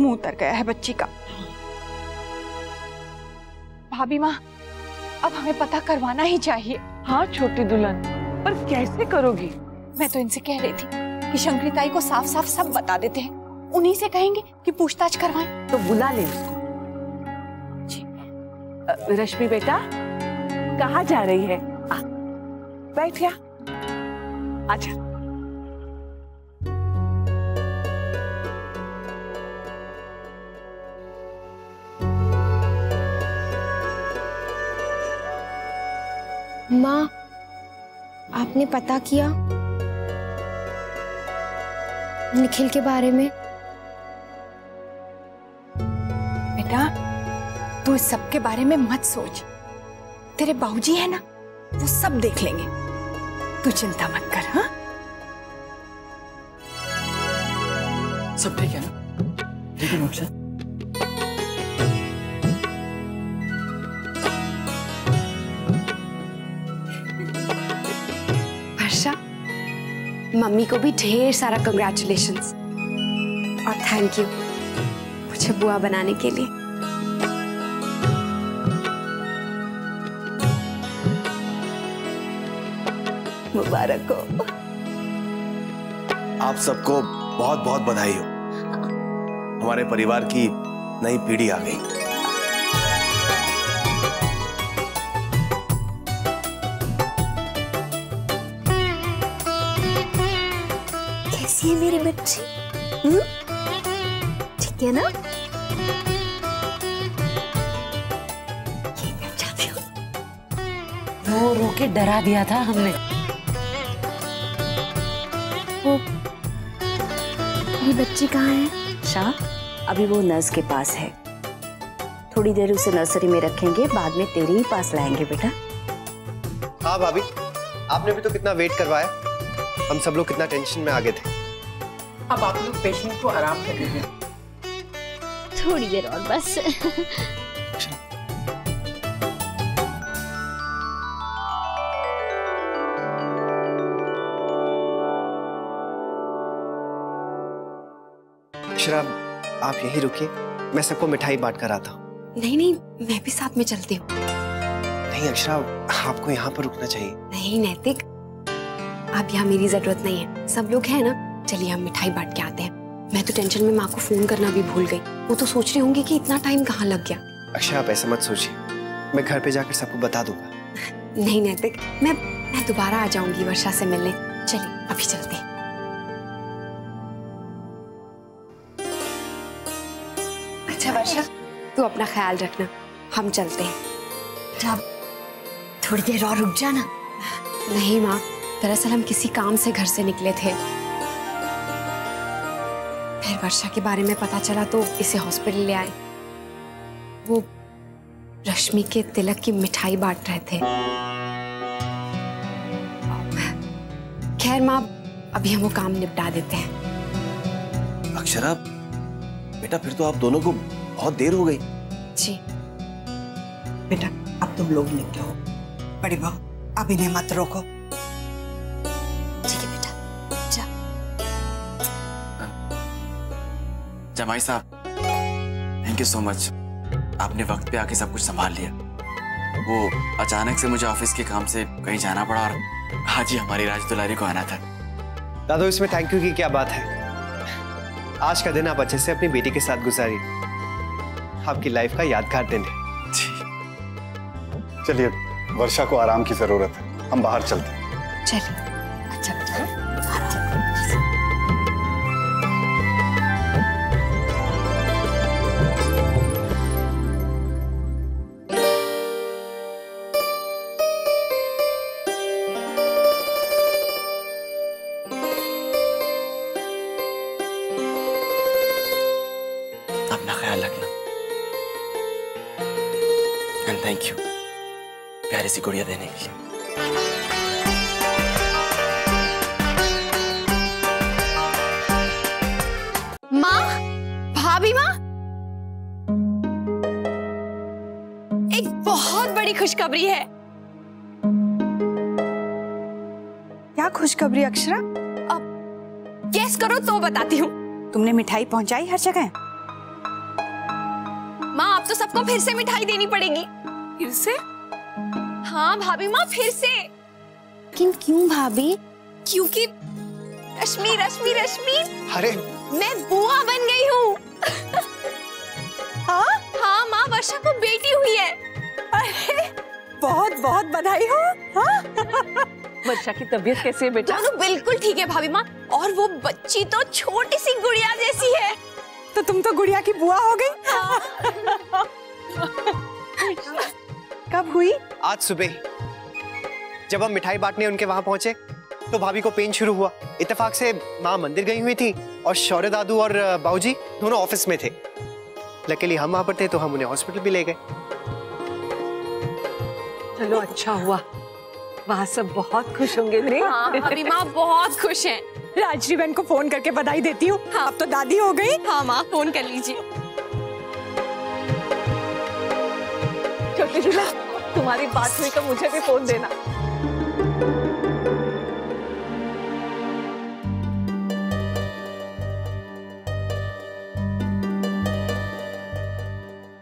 मुंह उतर गया है बच्ची का। भाभी माँ, अब हमें पता करवाना ही चाहिए। हाँ छोटी दुल्हन, पर कैसे करोगी? मैं तो इनसे कह रही थी कि शंकरी ताई को साफ साफ सब बता देते हैं, उन्हीं से कहेंगे कि पूछताछ करवाएं। तो बुला ले उसको। रश्मि बेटा, कहाँ जा रही है? बैठ जा, आजा। माँ, आपने पता किया निखिल के बारे में? बेटा, तू इस सब के बारे में मत सोच। तेरे बाबूजी है ना, वो सब देख लेंगे। तू चिंता मत कर। हाँ, सब ठीक है ना? ठीक है मोक्षा? वर्षा, मम्मी को भी ढेर सारा कंग्रेचुलेशंस और थैंक यू मुझे बुआ बनाने के लिए। मुबारक हो। आप सबको बहुत बहुत बधाई हो। हमारे परिवार की नई पीढ़ी आ गई। कैसी है मेरी बच्ची? ठीक है ना? ये मैं चाहती हूँ। रो रो के डरा दिया था हमने। वो ये बच्ची कहाँ है? शाह, अभी वो नर्स के पास है। थोड़ी देर उसे नर्सरी में रखेंगे, बाद में तेरे ही पास लाएंगे बेटा। हाँ भाभी, आपने भी तो कितना वेट करवाया। हम सब लोग कितना टेंशन में आ गए थे। अब आप लोग पेशेंट को आराम कर दीजिए। थोड़ी देर और बस। अक्षरा, आप यहीं रुकिए, मैं सबको मिठाई बांट कर आता हूँ। नहीं नहीं, मैं भी साथ में चलती हूँ। नहीं अक्षरा, आपको यहाँ पर रुकना चाहिए। नहीं नैतिक, अब यहाँ मेरी जरूरत नहीं है, सब लोग हैं ना। चलिए हम मिठाई बांट के आते हैं। मैं तो टेंशन में माँ को फोन करना भी भूल गई। वो तो सोच रही होंगी कि इतना टाइम कहाँ लग गया। अक्षरा आप ऐसा मत सोचिए, मैं घर पे जाकर सबको बता दूंगा। नहीं नैतिक, मैं दोबारा आ जाऊंगी वर्षा से मिलने। चलिए अभी चलते हैं। अच्छा वर्षा, तू अपना ख्याल रखना, हम चलते हैं। जब थोड़ी देर और रुक जाना। नहीं माँ, दरअसल हम किसी काम से घर से निकले थे, फिर वर्षा के बारे में पता चला तो इसे हॉस्पिटल ले आए। वो रश्मि के तिलक की मिठाई बांट रहे थे। खैर माँ, अभी हम वो काम निपटा देते हैं। अक्षरा बेटा, फिर तो आप दोनों को बहुत देर हो गई। जी बेटा, अब तुम लोग निकलो। बड़ी बहू, अब इन्हें मत रोको। ठीक है बेटा, जा। जमाई साहब, थैंक यू सो मच। आपने वक्त पे आके सब कुछ संभाल लिया। वो अचानक से मुझे ऑफिस के काम से कहीं जाना पड़ा और आज ही हमारी राज दुलारी को आना था। दादू, इसमें थैंक यू की क्या बात है। आज का दिन आप अच्छे से अपनी बेटी के साथ गुजारिए, आपकी लाइफ का यादगार दिन है। चलिए, वर्षा को आराम की जरूरत है, हम बाहर चलते हैं। चलिए। अच्छा बेटा, अपना ख्याल रखना। एंड थैंक यू प्यारी सी गुड़िया देने के लिए। माँ, भाभी माँ, एक बहुत बड़ी खुशखबरी है। क्या खुशखबरी अक्षरा? अब गेस करो तो बताती हूँ। तुमने मिठाई पहुंचाई हर जगह? माँ, अब तो सबको फिर से मिठाई देनी पड़ेगी। फिर से? हाँ भाभी माँ, फिर से। लेकिन क्यों भाभी? क्योंकि रश्मि रश्मि रश्मि, अरे मैं बुआ बन गई हूँ। हाँ माँ, वर्षा को बेटी हुई है। अरे बहुत बहुत बधाई हो। हाँ? वर्षा की तबीयत कैसी है बेटा? दोनों बिल्कुल ठीक है भाभी माँ, और वो बच्ची तो छोटी सी गुड़िया जैसी है। तो तुम तो गुड़िया की बुआ हो गई। कब हुई? आज सुबह जब हम मिठाई बांटने उनके वहां पहुंचे तो भाभी को पेन शुरू हुआ। इत्तेफाक से माँ मंदिर गई हुई थी और शौर्य दादू और बाबूजी दोनों ऑफिस में थे। लकीली हम वहां पर थे तो हम उन्हें हॉस्पिटल भी ले गए। चलो अच्छा हुआ, वहाँ सब बहुत खुश होंगे। हाँ भाभी माँ, बहुत खुश हैं। राजश्री बहन को फोन करके बधाई देती हूँ। हाँ। अब तो दादी हो गई। हाँ माँ, फोन कर लीजिए। छोटी दुल्हन, तुम्हारी बात हुई तो मुझे भी फोन देना।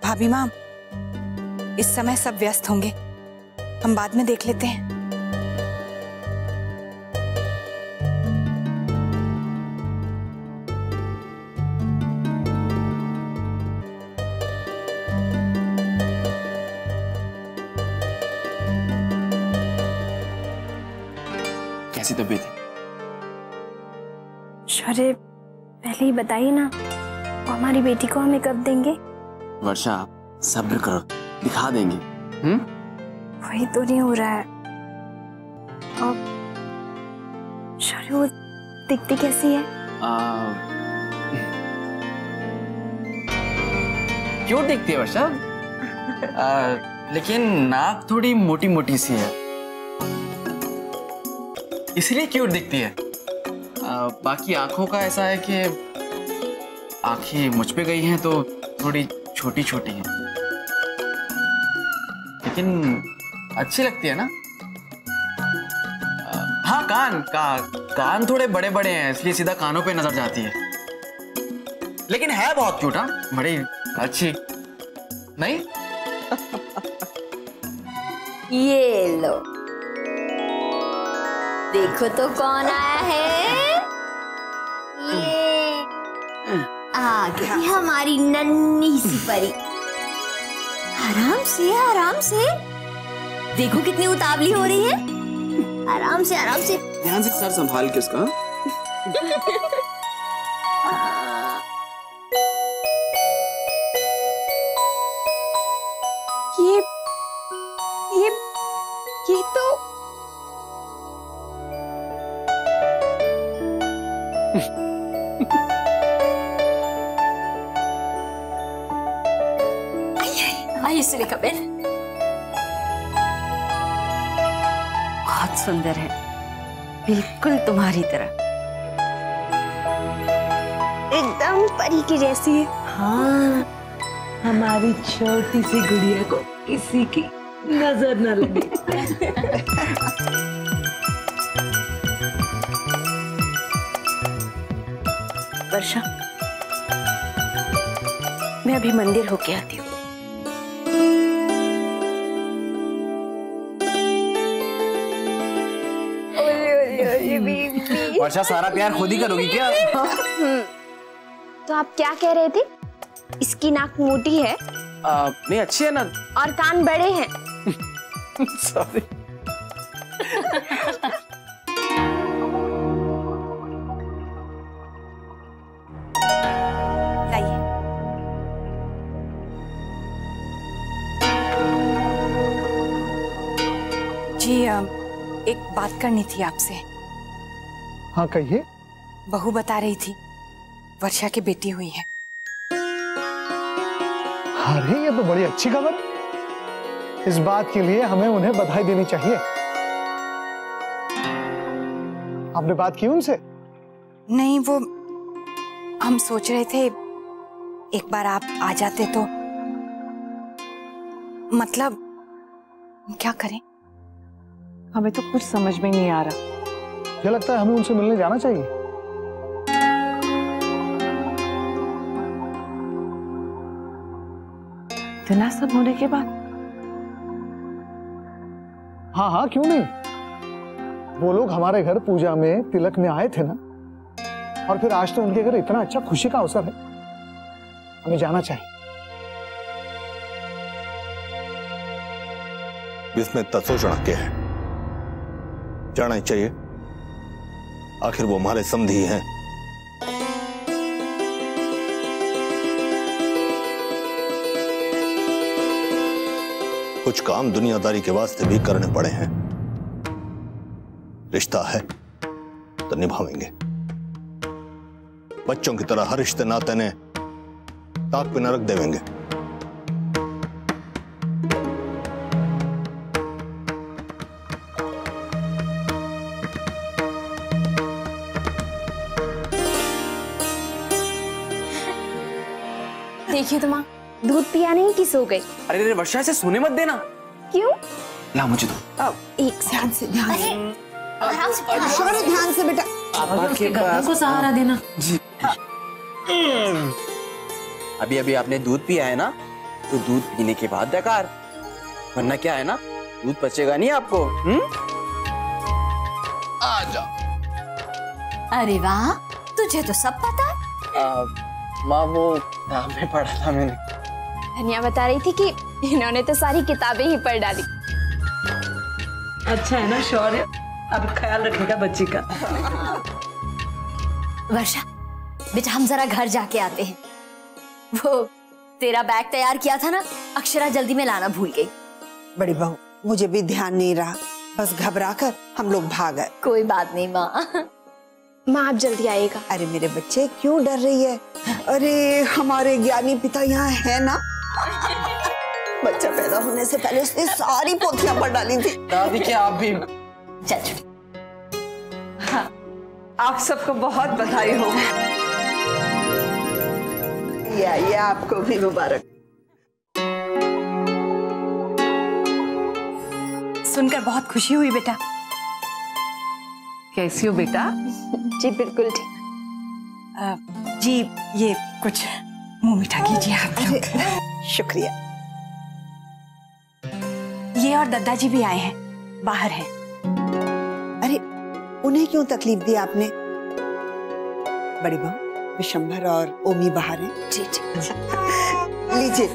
भाभी माँ, इस समय सब व्यस्त होंगे, हम बाद में देख लेते हैं। कैसी तबीयत है? शौर्य, पहले ही बताइए ना, वो हमारी बेटी को हमें कब देंगे? वर्षा, सब्र करो, दिखा देंगे। वही तो नहीं हो रहा है। और शौर्य, वो दिखती कैसी है? क्यों दिखती है वर्षा? लेकिन नाक थोड़ी मोटी मोटी सी है, इसलिए क्यूट दिखती है। बाकी आंखों का ऐसा है कि आंखें मुझ पे गई हैं तो थोड़ी छोटी छोटी हैं, लेकिन अच्छी लगती है ना। हाँ, कान थोड़े बड़े बड़े हैं, इसलिए सीधा कानों पे नजर जाती है। लेकिन है बहुत क्यूट। हाँ, बड़ी अच्छी नहीं? ये लो, देखो तो कौन आया है। ये आ गई हमारी नन्ही सी परी। आराम से आराम से, देखो कितनी उतावली हो रही है। आराम से आराम से, ध्यान से सर संभाल के उसका। ये तो आइए सुलेखा बहन। बहुत सुंदर है, बिल्कुल तुम्हारी तरह, एकदम परी की जैसी है। हाँ, हमारी छोटी सी गुड़िया को किसी की नजर न लगे। वर्षा, मैं अभी मंदिर होके आती हूँ। वर्षा, सारा प्यार खुद ही करोगी क्या? तो आप क्या कह रहे थे? इसकी नाक मोटी है नहीं अच्छी है ना, और कान बड़े हैं। सॉरी। जी एक बात करनी थी आपसे। हाँ कहिए। बहू बता रही थी वर्षा की बेटी हुई है। अरे ये तो बड़ी अच्छी खबर है। इस बात के लिए हमें उन्हें बधाई देनी चाहिए। आपने बात की उनसे? नहीं, वो हम सोच रहे थे एक बार आप आ जाते तो, मतलब क्या करें, हमें तो कुछ समझ में नहीं आ रहा। मुझे लगता है हमें उनसे मिलने जाना चाहिए। इतना सब होने के बाद? हाँ हाँ, क्यों नहीं। वो लोग हमारे घर पूजा में तिलक में आए थे ना, और फिर आज तो उनके घर इतना अच्छा खुशी का अवसर है, हमें जाना चाहिए। इसमें इतना सोचना क्या है, जाना ही चाहिए। आखिर वो हमारे समधी हैं। कुछ काम दुनियादारी के वास्ते भी करने पड़े हैं। रिश्ता है तो निभावेंगे। बच्चों की तरह हर रिश्ते नाते ने ताक पे न रख देवेंगे। देखिए तो माँ, दूध पिया नहीं कि सो गई। अरे वर्षा, से सोने मत देना। क्यों? ला मुझे दो। एक ध्यान से, ध्यान से, शौर्य ध्यान से बेटा। उसके गर्दन को सहारा देना। जी। अभी अभी आपने दूध पिया है ना, तो दूध पीने के बाद डकार, वरना क्या है ना, दूध पचेगा नहीं आपको। आ जा। अरे वाह, तुझे तो सब पता है। माँ, वो नाम में पढ़ा था मैंने। धनिया बता रही थी कि इन्होंने तो सारी किताबें ही पढ़ डाली। अच्छा है ना शौर्य, अब ख्याल रखेगा बच्ची का। वर्षा बेटा, हम जरा घर जाके आते हैं। वो तेरा बैग तैयार किया था ना, अक्षरा जल्दी में लाना भूल गई। बड़ी बहू, मुझे भी ध्यान नहीं रहा, बस घबरा कर हम लोग भाग गए। कोई बात नहीं माँ। माँ आप जल्दी आइएगा। अरे मेरे बच्चे, क्यों डर रही है? अरे हमारे ज्ञानी पिता यहाँ है ना। बच्चा पैदा होने से पहले उसने सारी पोथियां पढ़ डाली थी। दादी क्या आप भी? चल। हाँ, आप सबको बहुत बधाई हो। ये आपको भी मुबारक। सुनकर बहुत खुशी हुई बेटा। कैसी हो बेटा? जी बिल्कुल ठीक। जी ये कुछ मुंह मीठा कीजिए आप लोग। शुक्रिया। ये और दादाजी भी आए हैं, बाहर हैं। अरे उन्हें क्यों तकलीफ दी आपने? बड़ी बहू विशंभर और ओमी बाहर हैं। जी जी। लीजिए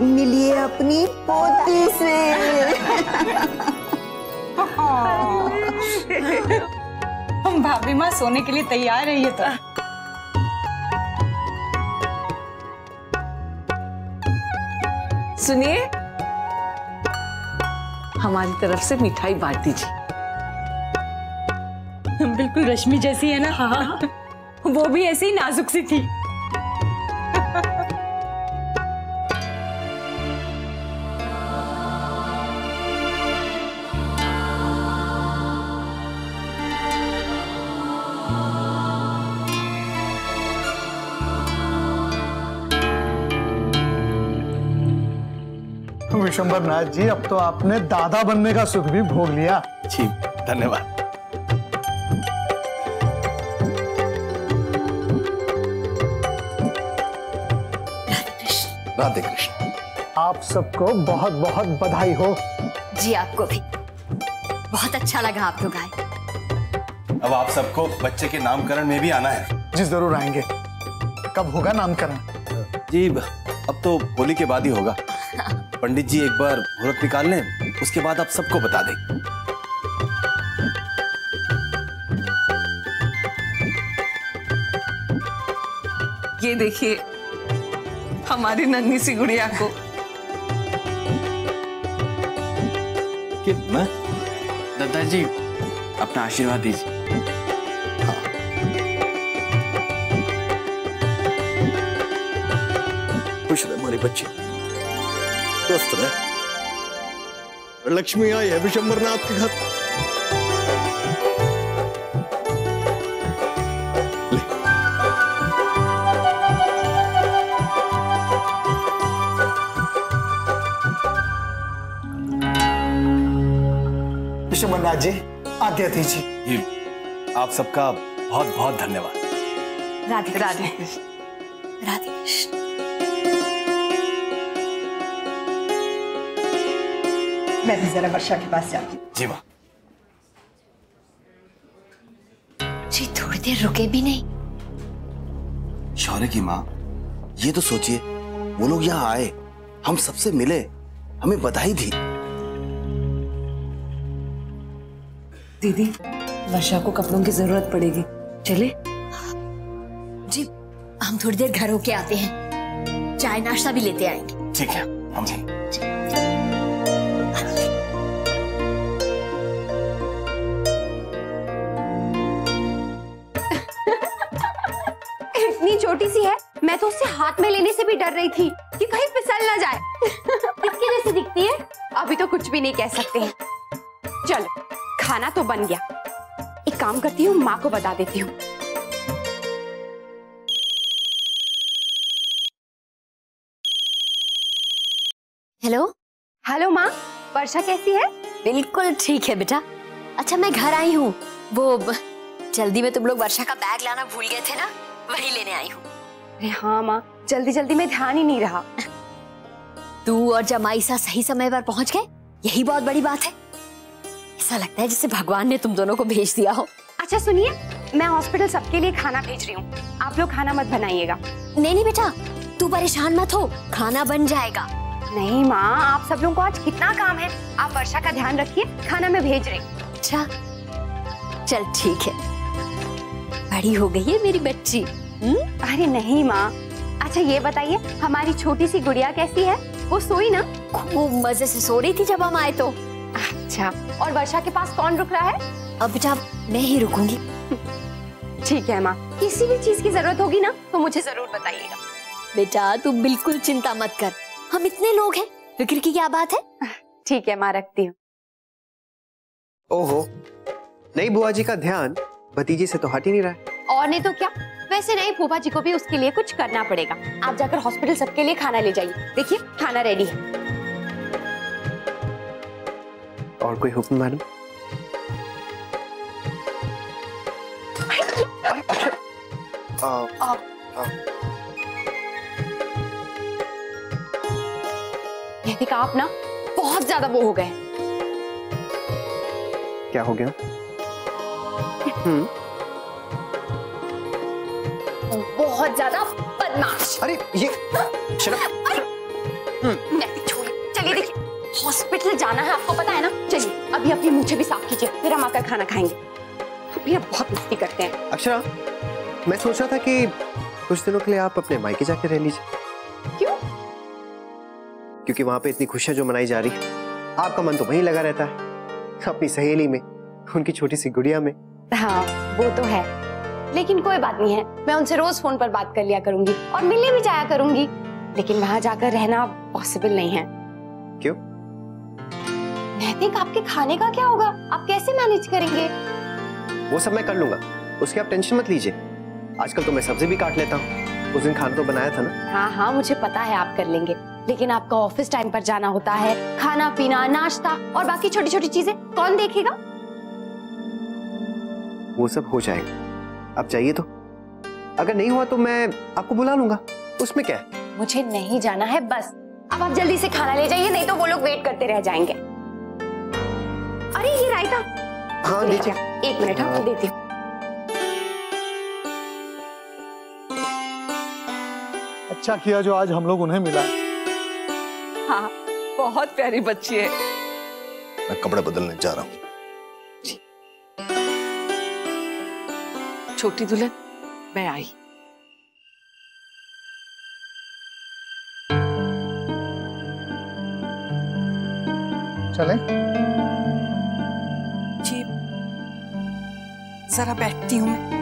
मिलिए अपनी पोती से। हम भाभी माँ सोने के लिए तैयार है ये तो। सुनिए, हमारी तरफ से मिठाई बांट दीजिए। बिल्कुल रश्मि जैसी है ना। हाँ। वो भी ऐसी ही नाजुक सी थी। विशंबर नाथ जी, अब तो आपने दादा बनने का सुख भी भोग लिया। जी धन्यवाद। राधे कृष्ण। आप सबको बहुत बहुत बधाई हो। जी आपको भी। बहुत अच्छा लगा आप लोग आए। अब आप सबको बच्चे के नामकरण में भी आना है। जी जरूर आएंगे। कब होगा नामकरण? जी अब तो होली के बाद ही होगा। पंडित जी एक बार मुहूर्त निकाल लें, उसके बाद आप सबको बता दें। ये देखिए हमारी नन्ही सी गुड़िया को। मैं दादाजी अपना आशीर्वाद दीजिए। खुश रहे हमारी बच्ची, स्वस्थ रहे। लक्ष्मी आई है विशंबरनाथ के घर। विशंबरनाथ जी आज्ञा दीजिए। आप सबका बहुत बहुत धन्यवाद। राधे राधे कृष्ण। राधे कृष्ण। मैं भी जरा वर्षा के पास जाती हूँ। जी माँ। जी थोड़ी देर रुके भी नहीं। शौर्य की माँ, ये तो सोचिए, वो लोग यहाँ आए, हम सबसे मिले, हमें बधाई दी। दीदी वर्षा को कपड़ों की जरूरत पड़ेगी, चले? जी हम थोड़ी देर घर होके आते हैं, चाय नाश्ता भी लेते आएंगे। ठीक है हम जी। इतनी छोटी सी है, मैं तो उससे हाथ में लेने से भी डर रही थी कि कहीं फिसल ना जाए। किसकी जैसी दिखती है? अभी तो कुछ भी नहीं कह सकते हैं। चलो खाना तो बन गया, एक काम करती हूँ, माँ को बता देती हूँ। हेलो। हेलो माँ, वर्षा कैसी है? बिल्कुल ठीक है बेटा। अच्छा मैं घर आई हूँ, वो जल्दी में तुम लोग वर्षा का बैग लाना भूल गए थे ना, वही लेने आई हूँ। अरे हाँ माँ, जल्दी जल्दी में ध्यान ही नहीं रहा। तू और जमाई सा सही समय पर पहुंच गए, यही बहुत बड़ी बात है। ऐसा लगता है जैसे भगवान ने तुम दोनों को भेज दिया हो। अच्छा सुनिए, मैं हॉस्पिटल सबके लिए खाना भेज रही हूँ, आप लोग खाना मत बनाइएगा। नहीं नहीं बेटा, तू परेशान मत हो, खाना बन जाएगा। नहीं माँ, आप सब लोगों को आज कितना काम है, आप वर्षा का ध्यान रखिए, खाना मैं भेज रही हूँ। अच्छा चल ठीक है, बड़ी हो गई है मेरी बच्ची। अरे नहीं माँ। अच्छा ये बताइए, हमारी छोटी सी गुड़िया कैसी है? वो सोई ना? खूब मजे से सो रही थी जब हम आए तो। अच्छा, और वर्षा के पास कौन रुक रहा है? अब बेटा मैं ही रुकूंगी। ठीक है माँ, किसी भी चीज की जरूरत होगी ना तो मुझे जरूर बताइएगा। बेटा तू बिल्कुल चिंता मत कर, हम इतने लोग हैं, फिक्र की क्या बात है। ठीक है माँ, रखती हूँ। ओहो, नई बुआ जी का ध्यान भतीजे से तो हट ही नहीं रहा है। और नहीं तो क्या, वैसे नहीं, फूफा जी को भी उसके लिए कुछ करना पड़ेगा। आप जाकर हॉस्पिटल सबके लिए खाना ले जाइए, देखिए खाना रेडी है। और कोई हुक्म मैडम? नैतिक आप ना बहुत ज्यादा वो हो गए। क्या हो गया? बहुत ज्यादा बदमाश। अरे ये नैतिक छोड़िए, चलिए देखिए हॉस्पिटल जाना है, आपको पता है ना। चलिए अभी अपनी मूछें भी साफ कीजिए, फिर हम आकर खाना खाएंगे। अभी आप बहुत मस्ती करते हैं। अक्षरा, मैं सोच रहा था कि कुछ दिनों के लिए आप अपने मायके जाके रह लीजिए। क्यों? क्योंकि वहां पे इतनी खुशियां जो मनाई जा रही है, आपका मन तो वहीं लगा रहता है, अपनी सहेली में, उनकी छोटी सी गुड़िया में। हाँ वो तो है, लेकिन कोई बात नहीं है, मैं उनसे रोज फोन पर बात कर लिया करूंगी और मिलने भी जाया करूंगी। लेकिन वहां जाकर रहना पॉसिबल नहीं है। क्यों? नैतिक, आपके खाने का क्या होगा? आप कैसे मैनेज करेंगे? वो सब मैं कर लूंगा, उसकी आप टेंशन मत लीजिए। आजकल तो मैं सब्जी भी काट लेता हूँ, उस दिन खाना तो बनाया था ना। हाँ हाँ मुझे पता है आप कर लेंगे, लेकिन आपका ऑफिस टाइम पर जाना होता है, खाना पीना नाश्ता और बाकी छोटी छोटी चीजें कौन देखेगा? वो सब हो जाएगा, आप चाहिए तो। अगर नहीं हुआ तो मैं आपको बुला लूंगा, उसमें क्या है। मुझे नहीं जाना है बस। अब आप जल्दी से खाना ले जाइए, नहीं तो वो लोग वेट करते रह जाएंगे। अरे ये रायता। हाँ दीजिए। एक मिनट आपको देती हूँ। अच्छा किया जो आज हम लोग उन्हें मिला। हाँ बहुत प्यारी बच्ची है। मैं कपड़े बदलने जा रहा हूँ। छोटी दुल्हन मैं आई। चले? जी जरा बैठती हूँ मैं।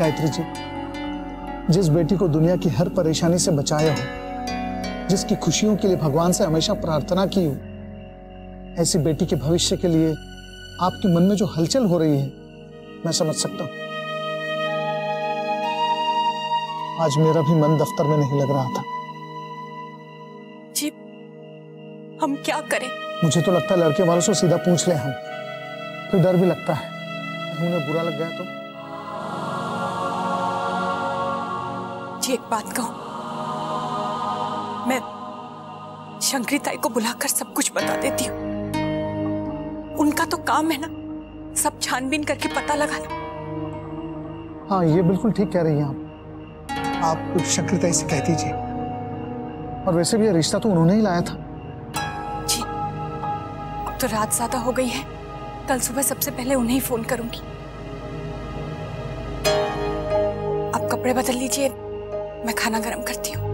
गायत्री जी, जिस बेटी को दुनिया की हर परेशानी से बचाया हो, जिसकी खुशियों के लिए भगवान से हमेशा प्रार्थना की हो, ऐसी बेटी के भविष्य के लिए आपके मन में जो हलचल हो रही है मैं समझ सकता हूं। आज मेरा भी मन दफ्तर में नहीं लग रहा था। जी हम क्या करें? मुझे तो लगता है लड़के वालों से सीधा पूछ ले हम, फिर डर भी लगता है उन्हें बुरा लग गया तो। जी एक बात कहूं, मैं शंकरी ताई को बुलाकर सब कुछ बता देती हूँ। उनका तो काम है ना सब छानबीन करके पता लगाना। हाँ ये बिल्कुल ठीक कह रही हैं आप शंकरी ताई से कह दीजिए। और वैसे भी ये रिश्ता तो उन्होंने ही लाया था। जी अब तो रात ज्यादा हो गई है, कल सुबह सबसे पहले उन्हें ही फोन करूंगी। आप कपड़े बदल लीजिए, मैं खाना गर्म करती हूँ।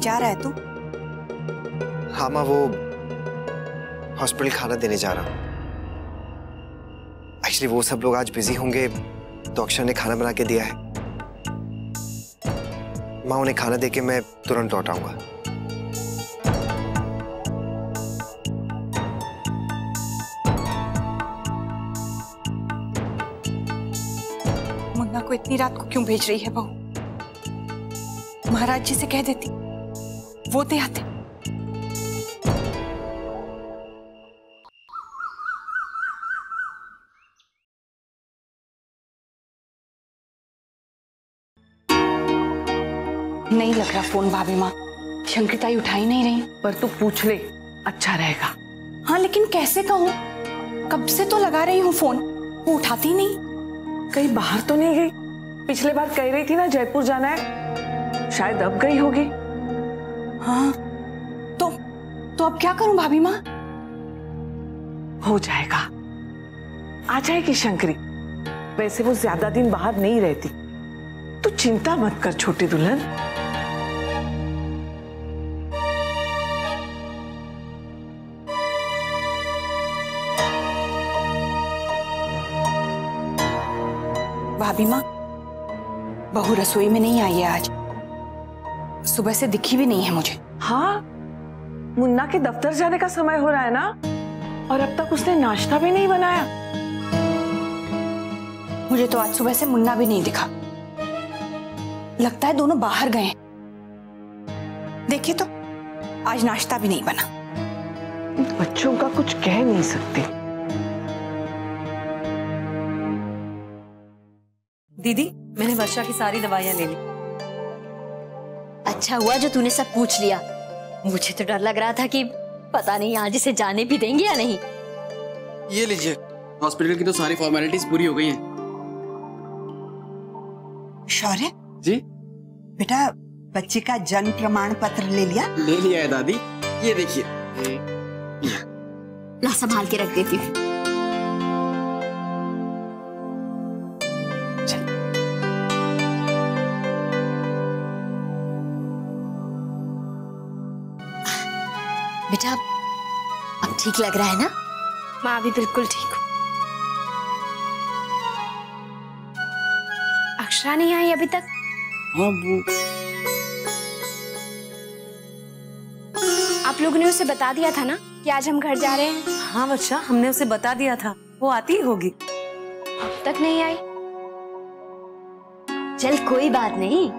जा रहा है तू? हाँ माँ, वो हॉस्पिटल खाना देने जा रहा हूँ। एक्चुअली वो सब लोग आज बिजी होंगे तो अक्षर ने खाना बना के दिया है। माँ उन्हें खाना देके मैं तुरंत लौट आऊंगा। मुन्ना को इतनी रात को क्यों भेज रही है बहू? महाराज जी से कह देती, वो दे आते। नहीं लग रहा फोन भाभी माँ, शंकरी ताई उठा ही नहीं रही। पर तू पूछ ले, अच्छा रहेगा। हाँ लेकिन कैसे कहूँ, कब से तो लगा रही हूँ फोन, वो उठाती नहीं। कहीं बाहर तो नहीं गई? पिछले बार कह रही थी ना जयपुर जाना है, शायद अब गई होगी। हाँ तो अब क्या करूं भाभी माँ? हो जाएगा, आ जाएगी शंकरी। वैसे वो ज्यादा दिन बाहर नहीं रहती, तू चिंता मत कर छोटी दुल्हन। भाभी माँ, बहू रसोई में नहीं आई है आज, सुबह से दिखी भी नहीं है मुझे। हाँ, मुन्ना के दफ्तर जाने का समय हो रहा है ना, और अब तक उसने नाश्ता भी नहीं बनाया। मुझे तो आज सुबह से मुन्ना भी नहीं दिखा, लगता है दोनों बाहर गए हैं। देखिए तो आज नाश्ता भी नहीं बना। बच्चों का कुछ कह नहीं सकते। दीदी, मैंने वर्षा की सारी दवाइयां ले ली। अच्छा हुआ जो तूने सब पूछ लिया, मुझे तो डर लग रहा था कि पता नहीं आज इसे जाने भी देंगे या नहीं। ये लीजिए, हॉस्पिटल की तो सारी फॉर्मेलिटीज पूरी हो गई हैं। शौर्य जी बेटा, बच्चे का जन्म प्रमाण पत्र ले लिया? ले लिया है दादी, ये देखिए। ला संभाल के रख देती हूँ। बेटा अब ठीक लग रहा है ना? माँ भी बिल्कुल ठीक हूँ। अक्षरा नहीं आई अभी तक? हाँ वो आप लोगों ने उसे बता दिया था ना कि आज हम घर जा रहे हैं? हाँ वर्षा, हमने उसे बता दिया था, वो आती ही होगी। अब तक नहीं आई। चल कोई बात नहीं,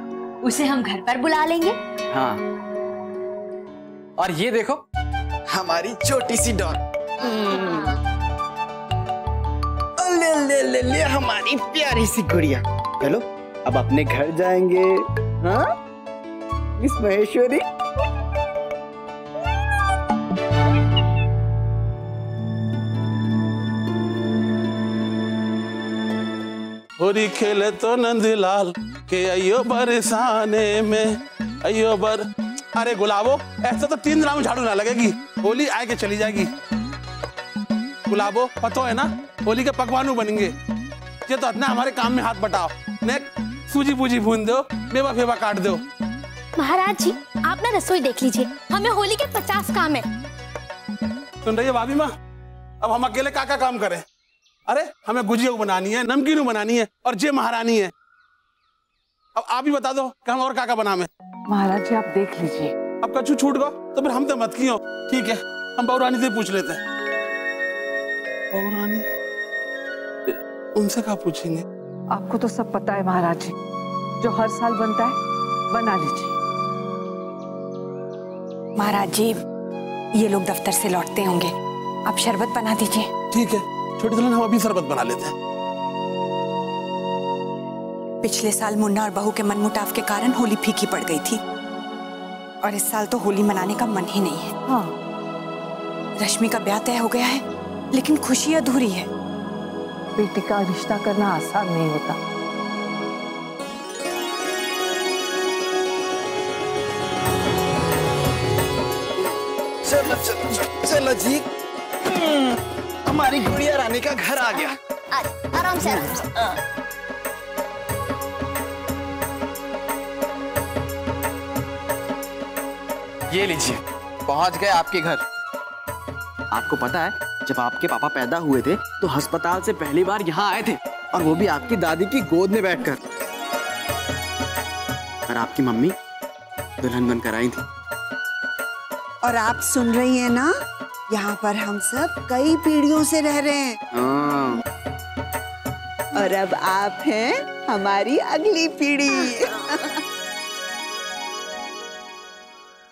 उसे हम घर पर बुला लेंगे। हाँ, और ये देखो हमारी छोटी सी डॉल। ले ले ले ले हमारी प्यारी सी गुड़िया। चलो अब अपने घर जाएंगे। हाँ मिस महेश्वरी। होरी खेले तो नंदलाल के अयो बरसाने में अयो बर। अरे गुलाबो, ऐसा तो 3 दिनों में झाड़ू ना लगेगी, होली आए के चली जाएगी। गुलाबो पतो है ना, होली के पकवानू बनेंगे। ये तो अपना हमारे काम में हाथ बटाओ, ने सूजी पूजी भून दो, मेवा फेवा काट दो। महाराज जी आप ना रसोई देख लीजिए, हमें होली के 50 काम है। सुन रही है भाभी माँ, अब हम अकेले का काम करें? अरे हमें गुजिया बनानी है, नमकीन बनानी है, और जे महारानी है। अब आप ही बता दो कि हम और का बनावे। महाराज जी आप देख लीजिए। अब कछु छूट गो तो फिर हम तो मत कियो। ठीक है, हम बहुरानी से पूछ लेते हैं। बहुरानी उनसे क्या पूछेंगे? आपको तो सब पता है महाराज जी, जो हर साल बनता है बना लीजिए। महाराज जी ये लोग दफ्तर से लौटते होंगे, आप शरबत बना दीजिए। ठीक है छोटी दुल्हन, हम अभी शरबत बना लेते हैं। पिछले साल मुन्ना और बहू के मनमुटाव के कारण होली फीकी पड़ गई थी, और इस साल तो होली मनाने का मन ही नहीं है। हाँ। रश्मि का ब्याह तय हो गया है, लेकिन खुशी अधूरी है। बेटी का रिश्ता करना आसान नहीं होता। चलो चलो चलो चलो जी, हमारी गुड़िया रानी का घर आ गया। आराम से आराम से। ये लीजिए, पहुंच गए आपके घर। आपको पता है जब आपके पापा पैदा हुए थे तो अस्पताल से पहली बार यहाँ आए थे, और वो भी आपकी दादी की गोद में बैठकर। और आपकी मम्मी दुल्हन बनकर आई थी। और आप सुन रही हैं ना, यहाँ पर हम सब कई पीढ़ियों से रह रहे हैं, और अब आप हैं हमारी अगली पीढ़ी।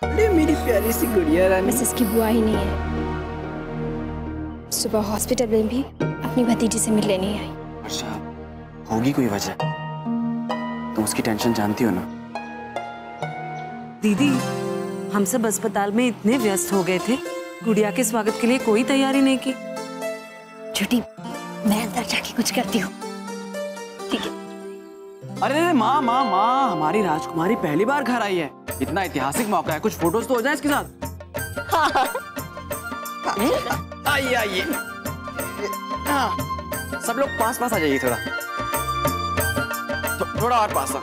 अरे मेरी प्यारी सी गुड़िया रानी। मिसेस की बुआ ही नहीं है, सुबह हॉस्पिटल में भी अपनी भतीजी से मिलने नहीं आई। अच्छा, होगी कोई वजह, तुम उसकी टेंशन जानती हो ना। दीदी हम सब अस्पताल में इतने व्यस्त हो गए थे, गुड़िया के स्वागत के लिए कोई तैयारी नहीं की। छुट्टी, मैं अंदर जाके कुछ करती हूँ। ठीक है। अरे माँ माँ माँ, हमारी राजकुमारी पहली बार घर आई है, इतना ऐतिहासिक मौका है, कुछ फोटोज तो हो जाए इसके साथ। आइए आइए। हाँ, सब लोग पास पास आ जाइए थोड़ा। थोड़ा और पास आ।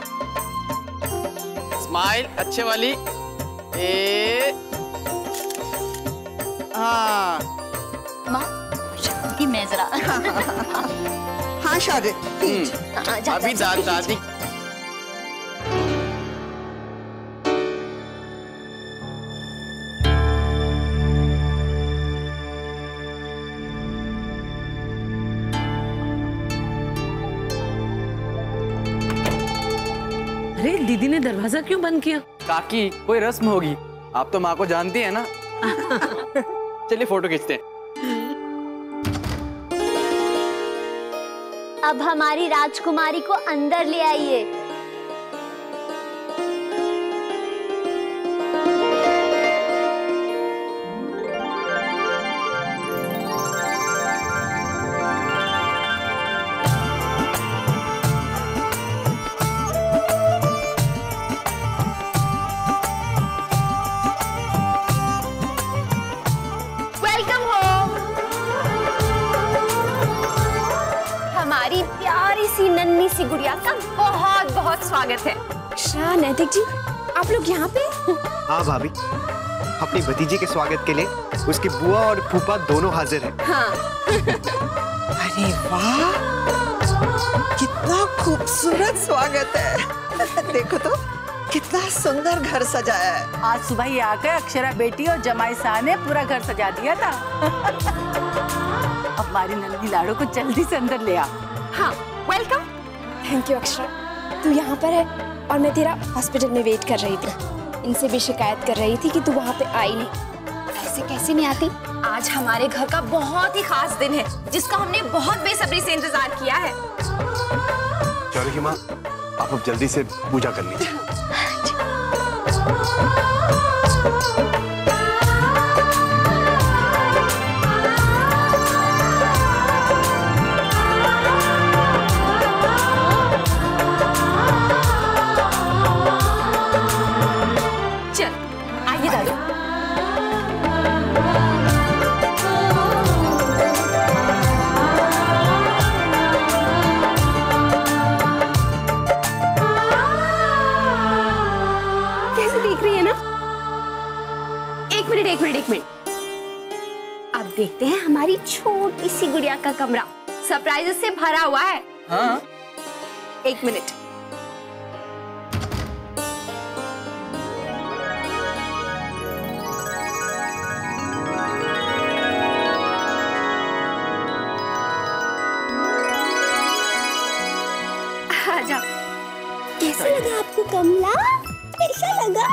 स्माइल अच्छे वाली। हाँ माँ कि मैं जरा हाँ शौर्य अभी दादी। अरे दीदी ने दरवाजा क्यों बंद किया? काकी कोई रस्म होगी, आप तो माँ को जानती है ना। चलिए फोटो खींचते हैं। अब हमारी राजकुमारी को अंदर ले आइए। Welcome home. हमारी प्यारी सी नन्ही सी गुड़िया का बहुत बहुत स्वागत है। अच्छा नैतिक जी, आप लोग यहाँ पे? हाँ भाभी, अपनी भतीजी के स्वागत के लिए उसकी बुआ और फूफा दोनों हाजिर हैं। हाँ। अरे वाह, कितना खूबसूरत स्वागत है। देखो तो कितना सुंदर घर सजाया है। आज सुबह ही आकर अक्षरा बेटी और जमाई शाह ने पूरा घर सजा दिया था। अब हमारी नन्ही लाड़ो को जल्दी से अंदर ले आ। हाँ, वेलकम। थैंक यू अक्षरा, तू यहाँ पर है और मैं तेरा हॉस्पिटल में वेट कर रही थी। इनसे भी शिकायत कर रही थी कि तू वहाँ पे आई नहीं। ऐसे कैसे नहीं आती? आज हमारे घर का बहुत ही खास दिन है, जिसका हमने बहुत बेसब्री से इंतजार किया है। शौर्य की माँ, आप अब जल्दी से पूजा कर लीजिए। चल आइए दादी। कैसे देख रही है ना? एक मिनट। अब देखते हैं हमारी छोटी सी गुड़िया का कमरा सरप्राइजेस से भरा हुआ है। हाँ। एक मिनट। आजा। कैसा लगा आपको कमला? कैसा लगा?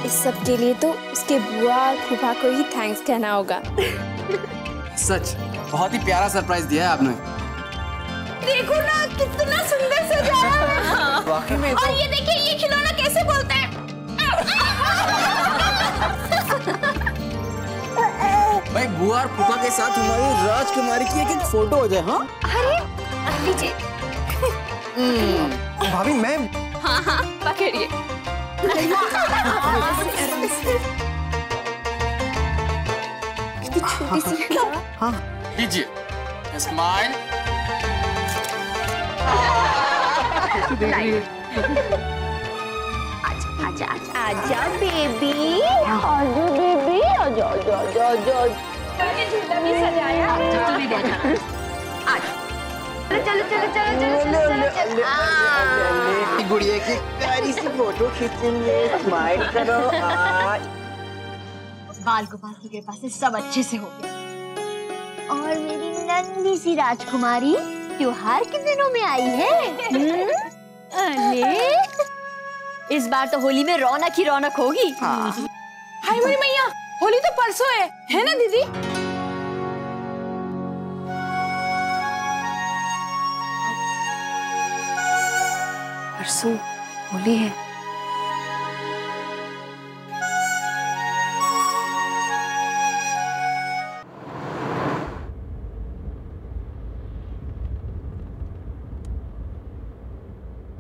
इस सब के लिए तो उसके बुआ और फूफा को ही थैंक्स कहना होगा। सच बहुत ही प्यारा सरप्राइज दिया है आपने। देखो ना कितना सुंदर सजाया है। वाकई में और ये देखिए ये खिलौना कैसे बोलता है। भाई बुआ और फूफा के साथ हमारी राजकुमारी की एक फोटो हो जाए। हाँ अरे लीजिए। भाभी मैं हाँ पकड़िए। कितनी छोटी सी है। हाँ लीजिए स्माइल। आजा आजा बेबी, आजा बेबी, आजा आजा आजा आजा। झूला भी सजाया। तू भी बैठा। चलो गुड़िया की प्यारी सी फोटो खींचेंगे। स्माइल करो। बाल गोपाल की कृपा से सब अच्छे से हो गया। और मेरी नन्ही सी राजकुमारी त्योहार के दिनों में आई है। अरे इस बार तो होली में रौनक ही रौनक होगी। हाय मेरी मैया, होली तो परसों है ना दीदी? परसों होली है।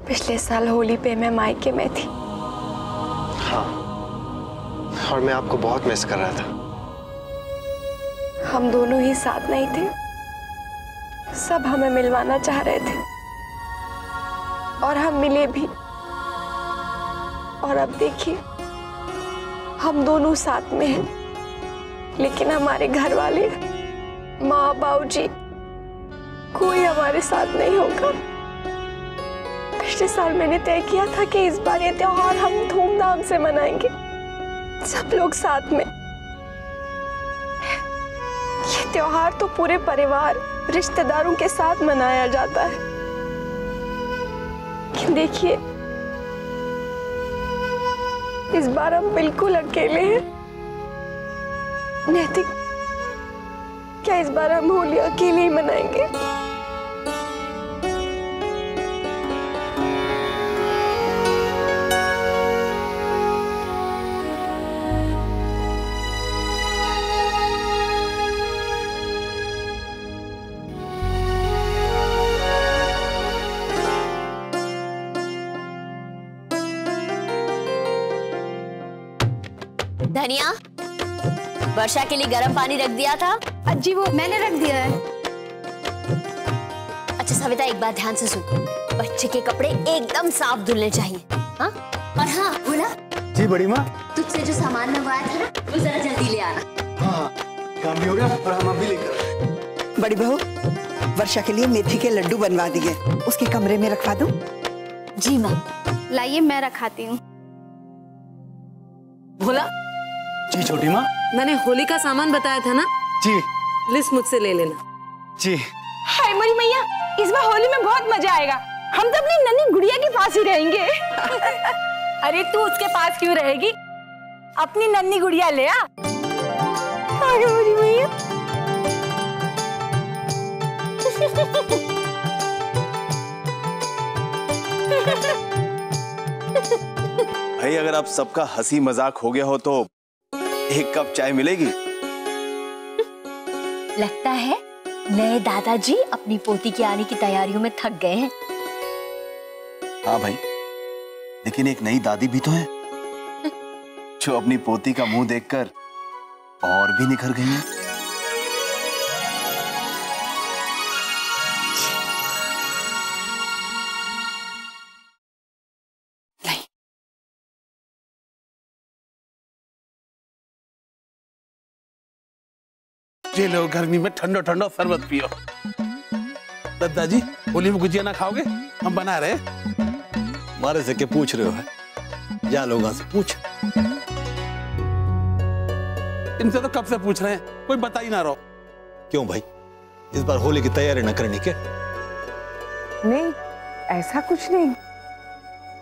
पिछले पिछले साल होली पे मैं मायके में थी। हाँ, और मैं आपको बहुत मिस कर रहा था। हम दोनों ही साथ नहीं थे, सब हमें मिलवाना चाह रहे थे और हम मिले भी। और अब देखिए हम दोनों साथ में हैं, लेकिन हमारे घर वाले, माँ बाबूजी, कोई हमारे साथ नहीं होगा। पिछले साल मैंने तय किया था कि इस बार ये त्योहार हम धूमधाम से मनाएंगे, सब लोग साथ में। ये त्योहार तो पूरे परिवार, रिश्तेदारों के साथ मनाया जाता है, लेकिन देखिए इस बार हम बिल्कुल अकेले हैं। नैतिक, क्या इस बार हम होली अकेले ही मनाएंगे? धनिया, वर्षा के लिए गर्म पानी रख दिया था? अज्जी वो मैंने रख दिया है। अच्छा सविता, एक बात ध्यान से सुन, बच्चे के कपड़े एकदम साफ धुलने चाहिए। हाँ? और हाँ बोला जी बड़ी माँ, तुझसे जो सामान मंगवाया था ना, वो जरा जल्दी ले आना। हाँ, काम भी हो गया और हम अभी लेकर। बड़ी बहू, वर्षा के लिए मेथी के लड्डू बनवा दिए, उसके कमरे में रखवा दूं? जी माँ। लाइए मैं रखाती हूँ। भोला। जी छोटी माँ। मैंने होली का सामान बताया था ना? जी। लिस्ट मुझसे ले लेना। जी। हाय मोरी मैया, इस बार होली में बहुत मजा आएगा। हम तो अपनी नन्ही गुड़िया के पास ही रहेंगे। अरे तू उसके पास क्यों रहेगी? अपनी नन्ही गुड़िया ले आ। मोरी मैया। भाई अगर आप सबका हंसी मजाक हो गया हो तो एक कप चाय मिलेगी? लगता है नए दादाजी अपनी पोती के आने की तैयारियों में थक गए हैं। हाँ भाई, लेकिन एक नई दादी भी तो है जो अपनी पोती का मुंह देखकर और भी निखर गई है। ये लो, गर्मी में ठंडो ठंडो शरबत पियो। दादाजी, होली में गुजिया ना खाओगे? हम बना रहे। मारे से के पूछ रहे हो है? जा लोगों से पूछ। इनसे तो कब से पूछ रहे हैं, कोई बता ही ना रहो। क्यों भाई, इस बार होली की तैयारी न करनी क्या? नहीं, ऐसा कुछ नहीं।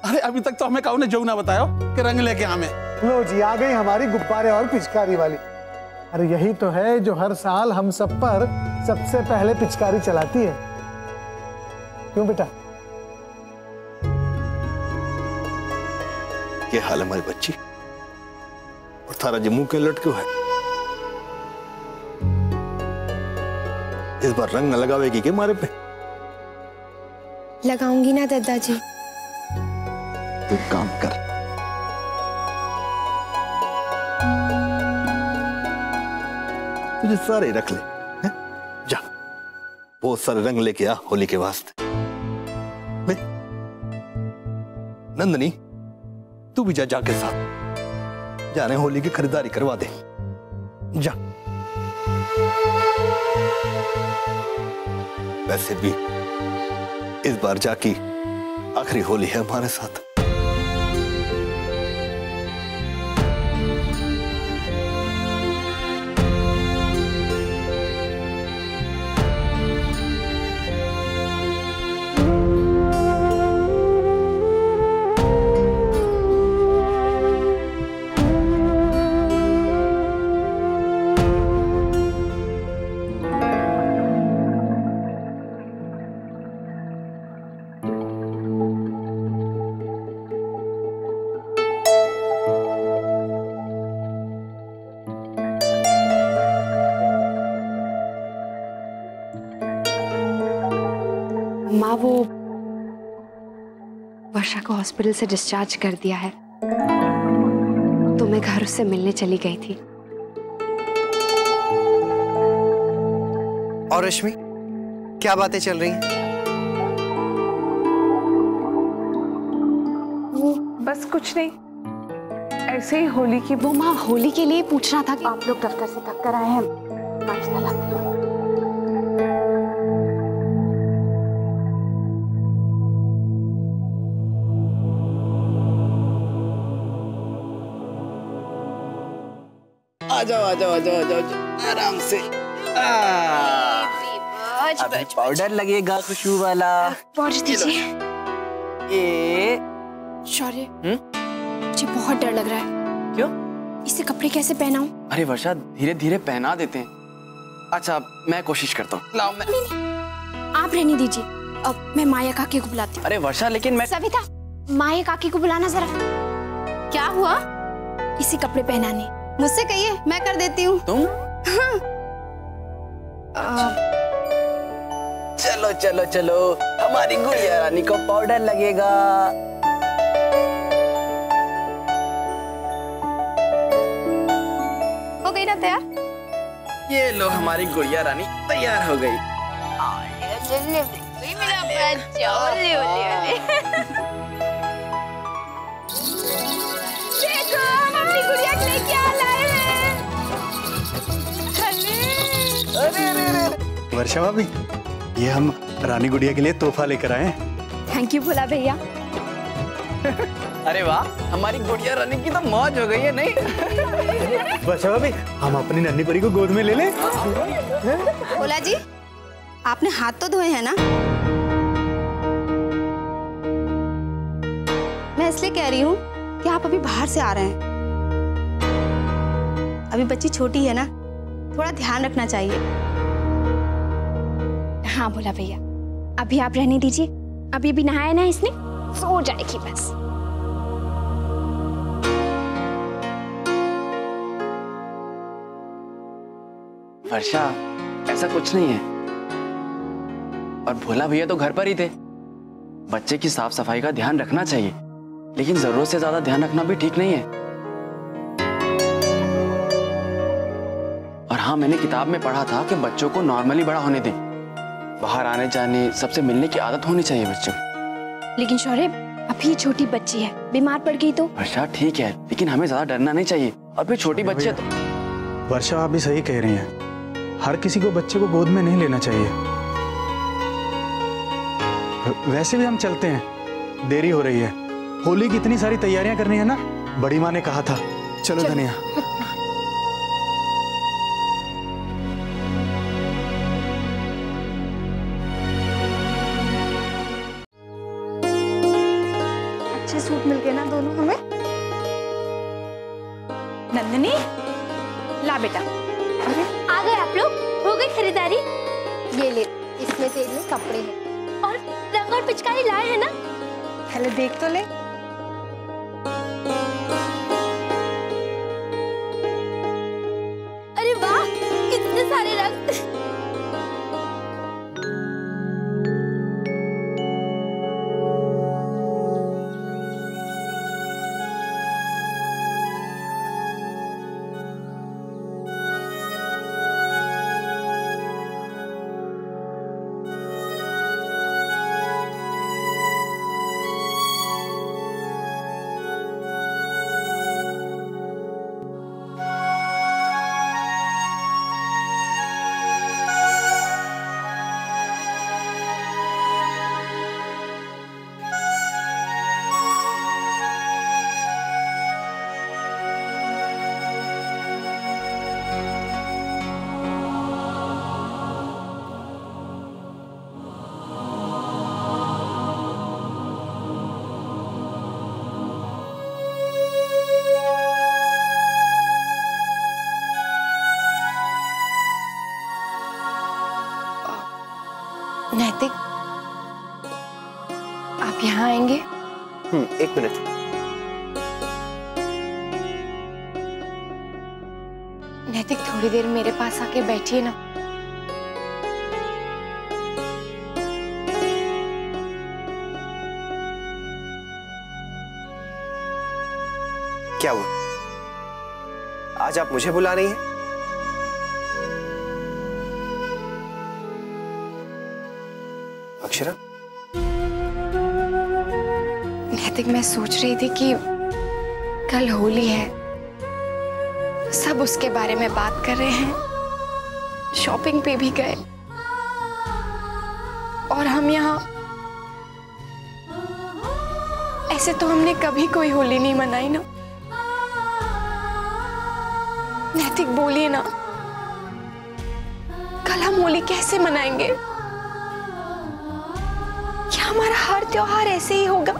अरे अभी तक तो हमें काऊ ने जो ना बताया कि रंग लेके आवे। लो जी, आ गई हमारी गुब्बारे और पिचकारी वाली। अरे यही तो है जो हर साल हम सब पर सबसे पहले पिचकारी चलाती है। क्यों बेटा? क्या हाल है हमारी बच्ची? और थारा जम्मू के लट क्यों है? इस बार रंग न लगावेगी क्या मारे पे? लगाऊंगी ना दादाजी। तू काम कर। तुझे सारे रख ले हैं? जा बहुत सारे रंग लेके आ होली के वास्ते। नंदनी, तू भी जा, जाके साथ जाने होली की खरीदारी करवा दे। जा। वैसे भी इस बार जाकी आखिरी होली है हमारे साथ। को हॉस्पिटल से डिस्चार्ज कर दिया है, तो मैं घर उससे मिलने चली गई थी। और रश्मि, क्या बातें चल रही हैं? वो बस कुछ नहीं, ऐसे ही होली की। वो माँ होली के लिए पूछ रहा था कि आप लोग दफ्तर से थक कर आए हैं, नाश्ता लाती हूँ। आ जाओ आ जाओ आ जाओ आ जाओ आराम से। अभी पाउडर लगेगा खुशबू वाला। पहुंच दीजिए। ये शौर्य, मुझे बहुत डर लग रहा है। क्यों? इसे कपड़े कैसे पहनाऊं? अरे वर्षा, धीरे धीरे पहना देते हैं। अच्छा, मैं कोशिश करता हूँ। लाओ मैं। नहीं, आप रहने दीजिए। अब मैं माया काकी को बुलाती हूँ। अरे वर्षा, लेकिन मैं। सविता, माया काकी को बुलाना जरा। क्या हुआ? इसे कपड़े पहनाने। मुझसे कहिए, मैं कर देती हूँ। तुम? चलो चलो चलो, हमारी गुड़िया रानी को पाउडर लगेगा। हो गई ना तैयार? ये लो, हमारी गुड़िया रानी तैयार हो गई। मेरा बच्चा, ओले ओले ओले। देखो, हम अपनी गुड़िया के लिए क्या लाए हैं। अरे अरे अरे वर्षा भाभी, ये हम रानी गुड़िया के लिए तोहफा लेकर आए हैं। थैंक यू भोला भैया। अरे वाह, हमारी गुड़िया रानी की तो मौज हो गई है, नहीं? वर्षा भाभी, हम अपनी नन्ही परी को गोद में ले लें? भोला जी, आपने हाथ तो धोए हैं ना? मैं इसलिए कह रही हूँ कि आप अभी बाहर से आ रहे हैं। अभी बच्ची छोटी है ना, थोड़ा ध्यान रखना चाहिए। हाँ भोला भैया, अभी आप रहने दीजिए। अभी भी नहाया ना इसने, सो जाएगी बस। वर्षा, ऐसा कुछ नहीं है। और भोला भैया तो घर पर ही थे। बच्चे की साफ सफाई का ध्यान रखना चाहिए, लेकिन जरूरत से ज्यादा ध्यान रखना भी ठीक नहीं है। और हाँ, मैंने किताब में पढ़ा था कि बच्चों को नॉर्मली बड़ा होने दें। बाहर आने जाने, सबसे मिलने की आदत होनी चाहिए बच्चों को। लेकिन शौर्य, अभी छोटी बच्ची है, बीमार पड़ गई तो? वर्षा ठीक है, लेकिन हमें ज्यादा डरना नहीं चाहिए। और फिर छोटी बच्ची है तो। वर्षा भाभी सही कह रही हैं। हर किसी को बच्चे को गोद में नहीं लेना चाहिए। वैसे भी हम चलते हैं, देरी हो रही है। होली की इतनी सारी तैयारियां करनी है ना, बड़ी माँ ने कहा था। चलो धनिया। अच्छे सूट मिल गए ना दोनों हमें। नंदिनी, ला बेटा। आ गए आप लोग? हो गई खरीदारी? ये ले, इसमें तेरे कपड़े हैं और रंग और पिचकारी लाए हैं ना? पहले देख तो ले। अरे वाह, कितने सारे रंग। नैतिक, आप यहाँ आएंगे? एक मिनट। नैतिक, थोड़ी देर मेरे पास आके बैठिए ना। क्या हुआ? आज आप मुझे बुला रही हैं? अक्षरा, नैतिक, मैं सोच रही थी कि कल होली है, सब उसके बारे में बात कर रहे हैं, शॉपिंग पे भी गए, और हम यहाँ। ऐसे तो हमने कभी कोई होली नहीं मनाई ना। नैतिक, बोलिए ना, कल हम होली कैसे मनाएंगे? क्या हमारा हर त्योहार ऐसे ही होगा?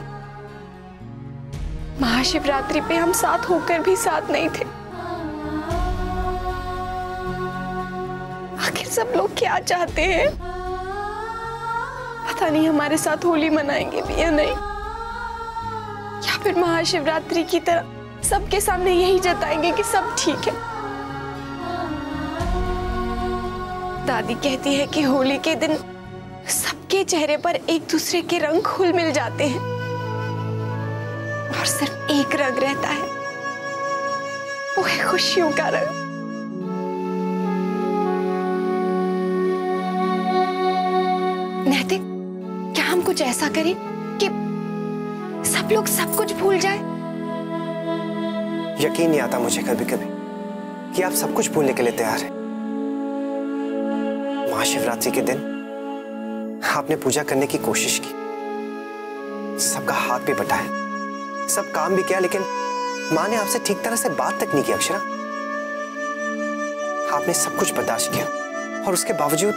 महाशिवरात्रि पे हम साथ होकर भी साथ नहीं थे। आखिर सब लोग क्या चाहते हैं? पता नहीं हमारे साथ होली मनाएंगे भी या नहीं, या फिर महाशिवरात्रि की तरह सबके सामने यही जताएंगे कि सब ठीक है। दादी कहती है कि होली के दिन सबके चेहरे पर एक दूसरे के रंग घुल मिल जाते हैं और सिर्फ एक रंग रहता है, वो है खुशियों का रंग। नैतिक, क्या हम कुछ ऐसा करें कि सब लोग सब कुछ भूल जाए? यकीन नहीं आता मुझे कभी कभी कि आप सब कुछ भूलने के लिए तैयार हैं। महाशिवरात्रि के दिन आपने पूजा करने की कोशिश की, सबका हाथ भी बटाया, सब काम भी किया, लेकिन माँ ने आपसे ठीक तरह से बात तक नहीं की। अक्षरा, आपने सब कुछ बर्दाश्त किया और उसके बावजूद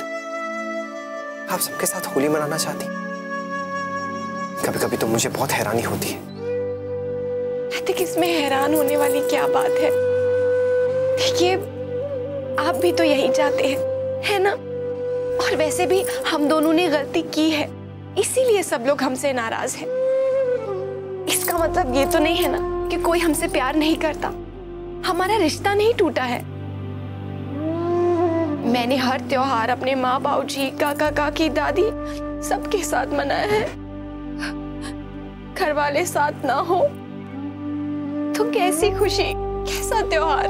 आप सबके साथ होली मनाना चाहती। कभी कभी तो मुझे बहुत हैरानी होती है। नैतिक, इसमें हैरान होने वाली क्या बात है? देखिए, आप भी तो यही चाहते हैं, है ना? और वैसे भी हम दोनों ने गलती की है, इसीलिए सब लोग हमसे नाराज हैं। इसका मतलब ये तो नहीं है ना कि कोई हमसे प्यार नहीं करता। हमारा रिश्ता नहीं टूटा है। मैंने हर त्योहार अपने माँ, बाबूजी, काका, काकी, दादी सबके साथ मनाया है। घर वाले साथ ना हो तो कैसी खुशी, कैसा त्योहार?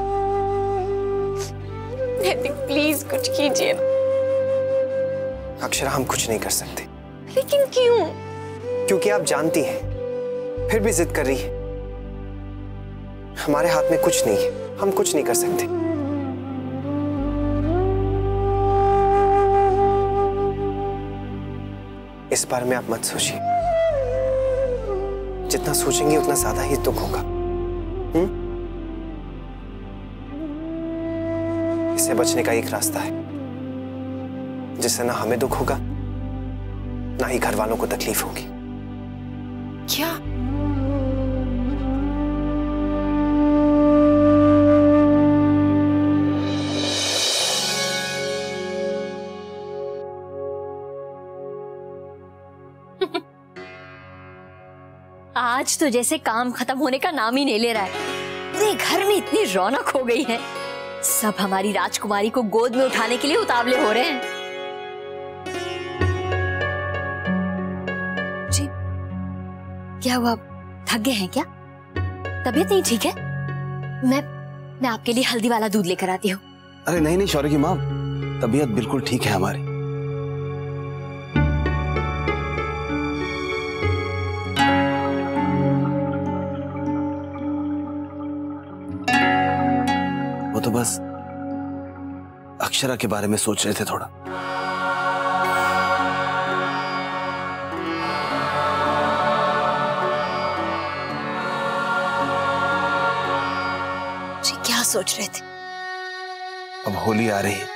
नैतिक, प्लीज कुछ कीजिए ना। अक्षरा, हम कुछ नहीं कर सकते। लेकिन क्यों? क्योंकि आप जानती हैं, फिर भी जिद कर रही है। हमारे हाथ में कुछ नहीं है, हम कुछ नहीं कर सकते। इस बारे में आप मत सोचिए। जितना सोचेंगे उतना ज्यादा ही दुख होगा। इससे बचने का एक रास्ता है, जिससे ना हमें दुख होगा, ना ही घर वालों को तकलीफ होगी। क्या? आज तो जैसे काम खत्म होने का नाम ही नहीं ले रहा है। पूरे घर में इतनी रौनक हो गई है, सब हमारी राजकुमारी को गोद में उठाने के लिए उतावले हो रहे हैं। जी, क्या हुआ? थक गए हैं क्या? तबीयत नहीं ठीक है? मैं आपके लिए हल्दी वाला दूध लेकर आती हूँ। अरे नहीं नहीं शौर्य की माँ, तबीयत बिल्कुल ठीक है हमारी। वो तो बस अक्षरा के बारे में सोच रहे थे थोड़ा। जी, क्या सोच रहे थे? अब होली आ रही है,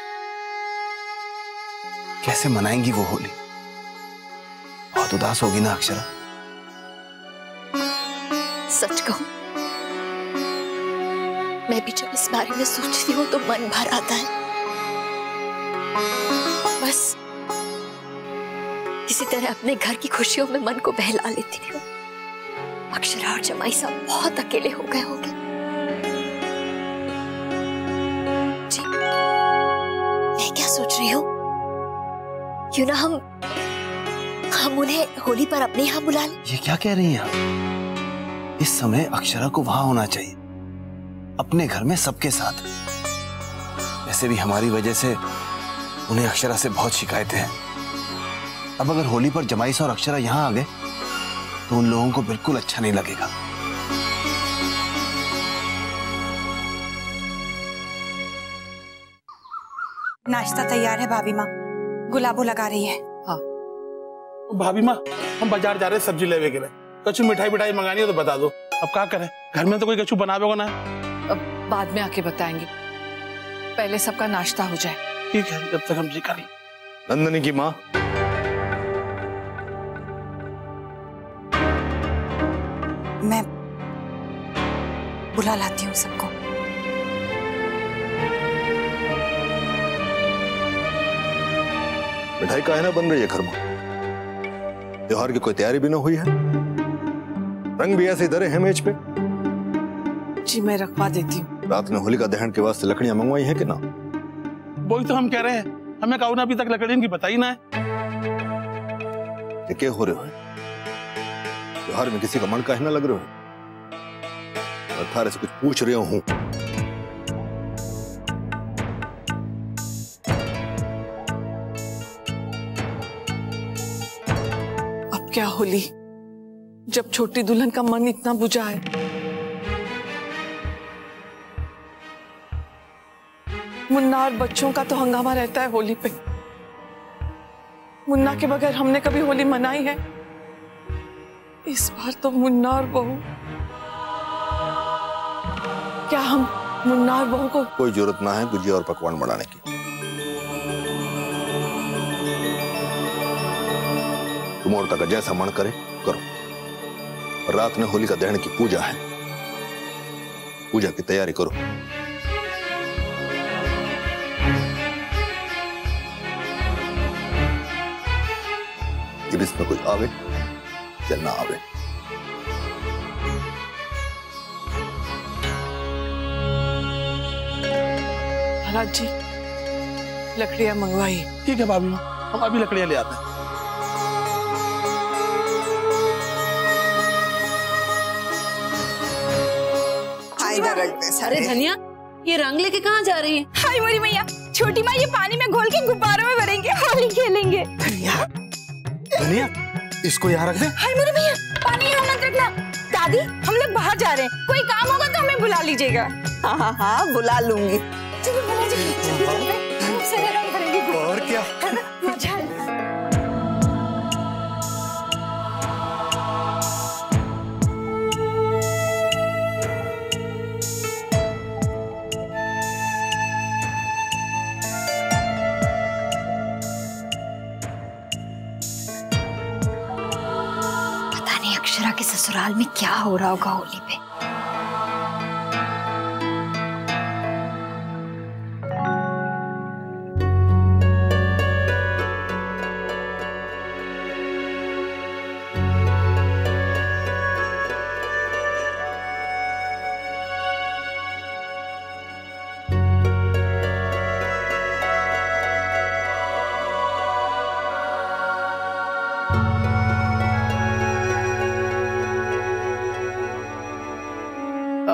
कैसे मनाएंगी वो होली? बहुत उदास होगी ना अक्षरा? सच कहूं, मैं भी जब इस बारे में सोचती हूँ तो मन भर आता है। बस किसी तरह अपने घर की खुशियों में मन को बहला लेती हूँ। अक्षरा और जमाई साहब बहुत अकेले हो गए होंगे। जी, मैं क्या सोच रही हूँ, क्यों ना हम उन्हें होली पर अपने यहाँ बुला लें। ये क्या कह रही हैं आप? इस समय अक्षरा को वहां होना चाहिए। अपने घर में सबके साथ। वैसे भी हमारी वजह से उन्हें अक्षरा से बहुत शिकायतें हैं। अब अगर होली पर जमाईसा और अक्षरा यहाँ आ गए तो उन लोगों को बिल्कुल अच्छा नहीं लगेगा। नाश्ता तैयार है भाभी माँ, गुलाबो लगा रही है। हाँ भाभी माँ, हम बाजार जा रहे हैं सब्जी लेवे के लिए। कछु मिठाई मंगानी है तो बता दो। अब क्या करें, घर में तो कोई कछु बनावे ना। अब बाद में आके बताएंगे, पहले सबका नाश्ता हो जाए। ठीक है, जब तक हम जी करें। नंदनी की माँ, मैं बुला लाती हूँ सबको। मिठाई काहे ना बन रही है घर में? त्योहार की कोई तैयारी भी ना हुई है। रंग भी ऐसे धरे हैं मेज पे। जी मैं रखवा देती हूँ। रात में होलिका दहन के वास्ते लकड़ियां मंगवाई हैं कि ना? वही तो हम कह रहे हैं, हमें काऊ ना अभी तक लकड़ियों की बताई ना है। ये क्या हो रहे हो? त्योहार में किसी का मन काहे ना लग रहे हो? मैं थारे से कुछ पूछ रहा हूँ। अब क्या होली, जब छोटी दुल्हन का मन इतना बुझा है। मुन्ना और बच्चों का तो हंगामा रहता है होली पे। मुन्ना के बगैर हमने कभी होली मनाई है? इस बार तो मुन्ना और बहू, क्या हम मुन्ना और बहू को? कोई जरूरत ना है गुजिया और पकवान बनाने की। तुम औरता का जैसा मन करे करो। रात में होलिका दहन की पूजा है, पूजा की तैयारी करो। जब इसमें कोई आवे या ना आवे। महाराज जी, लकड़ियां मंगवाई। ठीक है भाभी माँ, हम अभी लकड़ियां ले आते हैं। अरे धनिया, ये रंग लेके कहाँ जा रही है? हाय मोरी मैया, छोटी माँ ये पानी में घोल के गुब्बारों में भरेंगे, होली खेलेंगे। धनिया, इसको यहाँ रख दे। हाय मोरी मैया, पानी यहाँ मत रखना। दादी, हम लोग बाहर जा रहे हैं, कोई काम होगा तो हमें बुला लीजिएगा। हाँ बुला लूंगी। चलो बुला जी, रंग भरेंगे। और क्या? मजा आएगा। अक्षरा के ससुराल में क्या हो रहा होगा होली पे।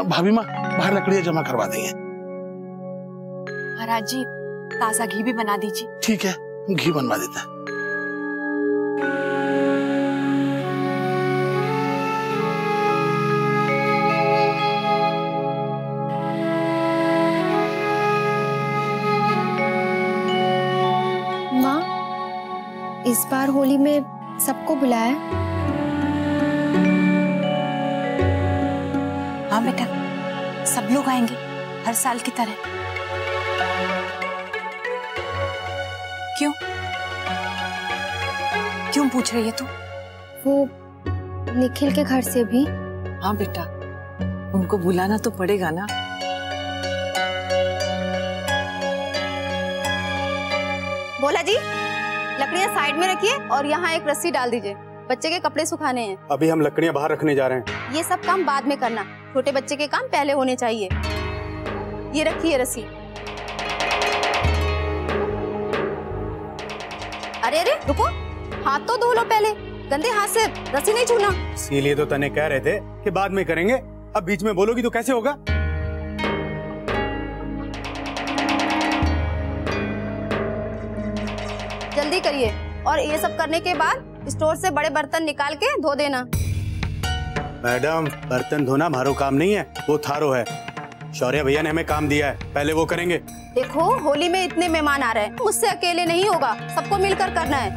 भाभी माँ, बाहर लकड़ियां जमा करवा देंगे। महाराज जी, ताजा घी भी बना दीजिए। ठीक है, हम घी बनवा देते हैं। माँ, इस बार होली में सबको बुलाया? हाँ बेटा, सब लोग आएंगे हर साल की तरह। क्यों क्यों पूछ रही है तू? वो निखिल के घर से भी। हाँ बेटा, उनको बुलाना तो पड़ेगा ना। बोला जी, लकड़ियां साइड में रखिए और यहाँ एक रस्सी डाल दीजिए, बच्चे के कपड़े सुखाने हैं। अभी हम लकड़ियां बाहर रखने जा रहे हैं। ये सब काम बाद में करना, छोटे बच्चे के काम पहले होने चाहिए। ये रखिए रस्सी। अरे अरे रुको, हाथ तो धो लो पहले, गंदे हाथ से रस्सी नहीं छूना। इसीलिए तो तने कह रहे थे कि बाद में करेंगे, अब बीच में बोलोगी तो कैसे होगा? जल्दी करिए और ये सब करने के बाद स्टोर से बड़े बर्तन निकाल के धो देना। मैडम, बर्तन धोना हमारो काम नहीं है, वो थारो है। शौर्य भैया ने हमें काम दिया है, पहले वो करेंगे। देखो होली में इतने मेहमान आ रहे हैं, मुझसे अकेले नहीं होगा, सबको मिलकर करना है।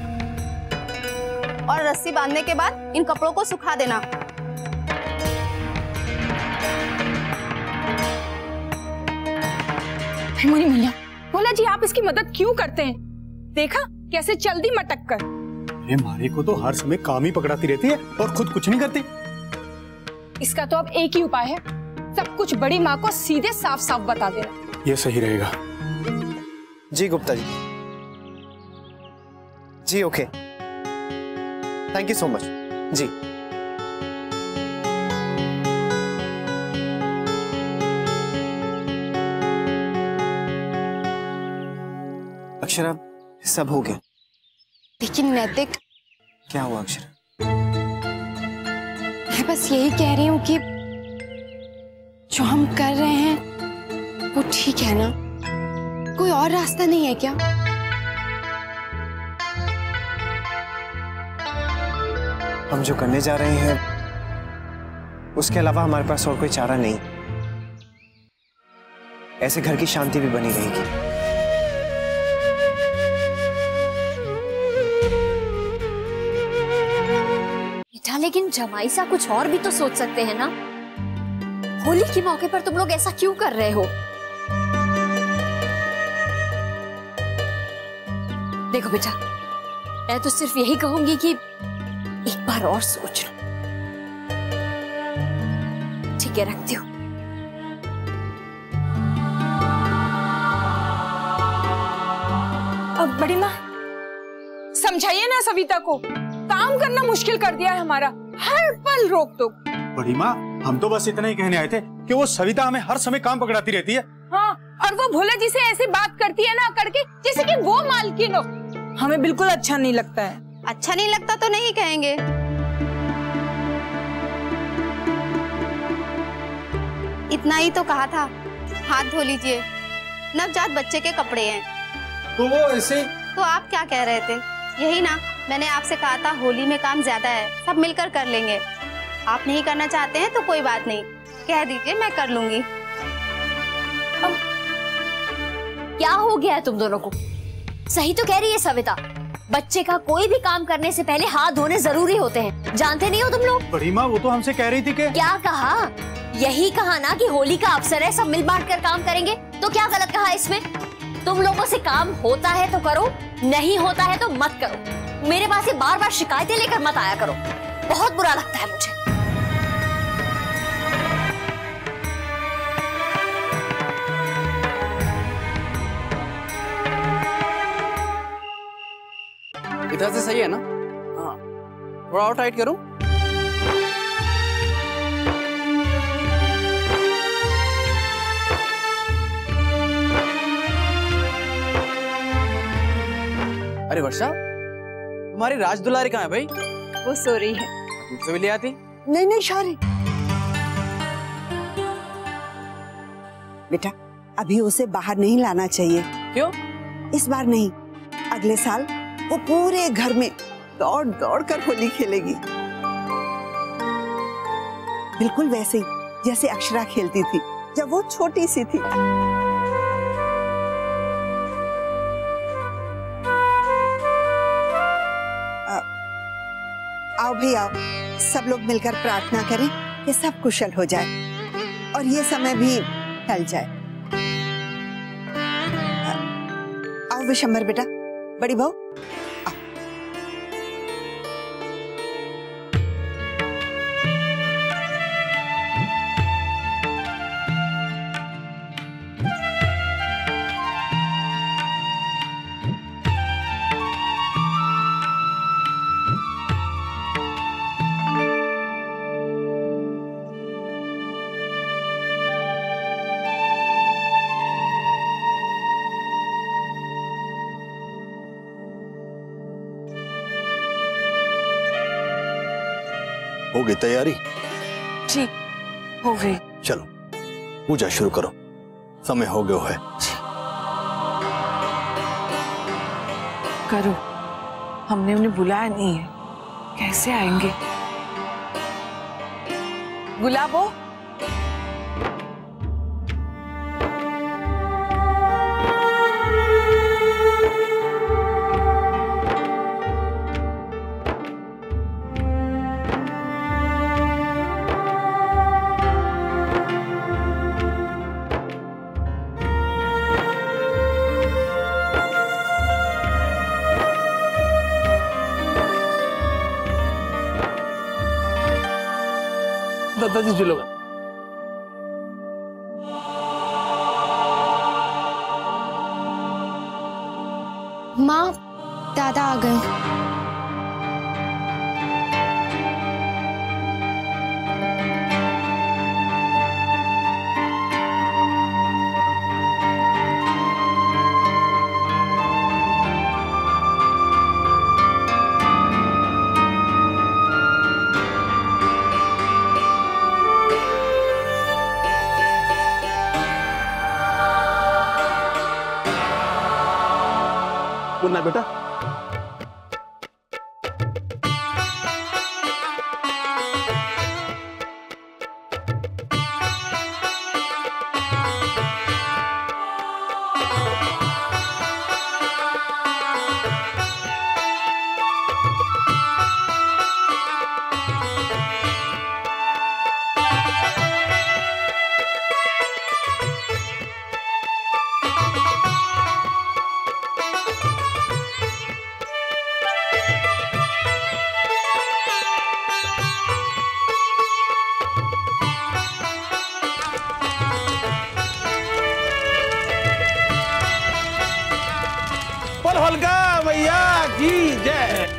और रस्सी बांधने के बाद इन कपड़ों को सुखा देना। मुनी मैया, भोला जी आप इसकी मदद क्यों करते हैं? देखा कैसे चल दी मटक कर। अरे मारे को तो हर समय काम ही पकड़ाती रहती है और खुद कुछ नहीं करती। इसका तो अब एक ही उपाय है, सब कुछ बड़ी माँ को सीधे साफ साफ बता देना। ये सही रहेगा। जी गुप्ता जी। जी okay, thank you so much. जी अक्षरा, सब हो गया। लेकिन नैतिक, क्या हुआ अक्षरा? मैं बस यही कह रही हूँ कि जो हम कर रहे हैं वो ठीक है ना? कोई और रास्ता नहीं है क्या? हम जो करने जा रहे हैं उसके अलावा हमारे पास और कोई चारा नहीं। ऐसे घर की शांति भी बनी रहेगी। लेकिन जमाई सा कुछ और भी तो सोच सकते हैं ना। होली के मौके पर तुम लोग ऐसा क्यों कर रहे हो? देखो बेटा, मैं तो सिर्फ यही कहूंगी कि एक बार और सोच लो। ठीक है, रखती हूँ। अब बड़ी माँ समझाइए ना सविता को, काम करना मुश्किल कर दिया है हमारा, हर पल रोक टोक। बड़ी माँ, हम तो बस इतना ही कहने आए थे कि वो सविता हमें हर समय काम पकड़ाती रहती है। हाँ, और वो भोला जी से ऐसे बात करती है ना करके जैसे कि वो मालकिन हो। हमें बिल्कुल अच्छा नहीं लगता है। अच्छा नहीं लगता तो नहीं कहेंगे। इतना ही तो कहा था, हाथ धो लीजिए, नवजात बच्चे के कपड़े हैं। तो वो ऐसे। तो आप क्या कह रहे थे? यही ना, मैंने आपसे कहा था होली में काम ज्यादा है, सब मिलकर कर लेंगे। आप नहीं करना चाहते हैं तो कोई बात नहीं, कह दीजिए मैं कर लूंगी। क्या हो गया है तुम दोनों को? सही तो कह रही है सविता, बच्चे का कोई भी काम करने से पहले हाथ धोने जरूरी होते हैं, जानते नहीं हो तुम लोग? बड़ी माँ, वो तो हमसे कह रही थी कि क्या कहा? यही कहा ना कि होली का अवसर है, सब मिल बांट कर काम करेंगे। तो क्या गलत कहा इसमें? तुम लोगों से काम होता है तो करो, नहीं होता है तो मत करो। मेरे पास ये बार बार शिकायतें लेकर मत आया करो, बहुत बुरा लगता है मुझे। इधर से सही है ना? हाँ, थोड़ा और टाइट करूं? अरे वर्षा, तुम्हारी राज दुलारी कहाँ है भाई? वो सो रही है। मुझसे भी ले आती। नहीं नहीं शौर्य, बेटा अभी उसे बाहर नहीं लाना चाहिए। क्यों? इस बार नहीं, अगले साल वो पूरे घर में दौड़ दौड़ कर होली खेलेगी, बिल्कुल वैसे ही जैसे अक्षरा खेलती थी जब वो छोटी सी थी। आओ भाई आओ, सब लोग मिलकर प्रार्थना करें कि सब कुशल हो जाए और ये समय भी टल जाए। आओ विशंबर बेटा, बड़ी बहू हो गई तैयारी? जी हो गई। चलो पूजा शुरू करो, समय हो गया है। करो। हमने उन्हें बुलाया नहीं है, कैसे आएंगे? गुलाबो, दादाजी जी लोग माँ, दादा आ गए। मुन्ना बेटा, होलका भैया की जय।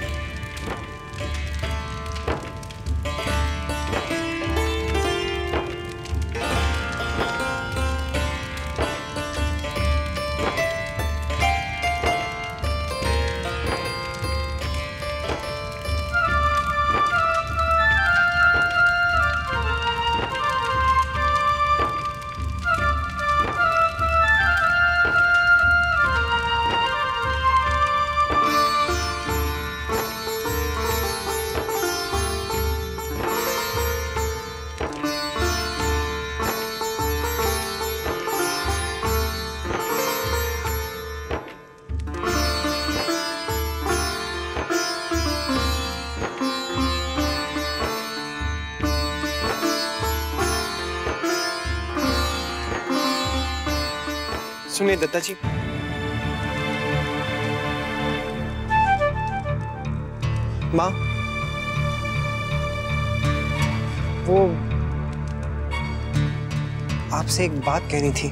सुनिए दत्ता जी, माँ, वो आपसे एक बात कहनी थी।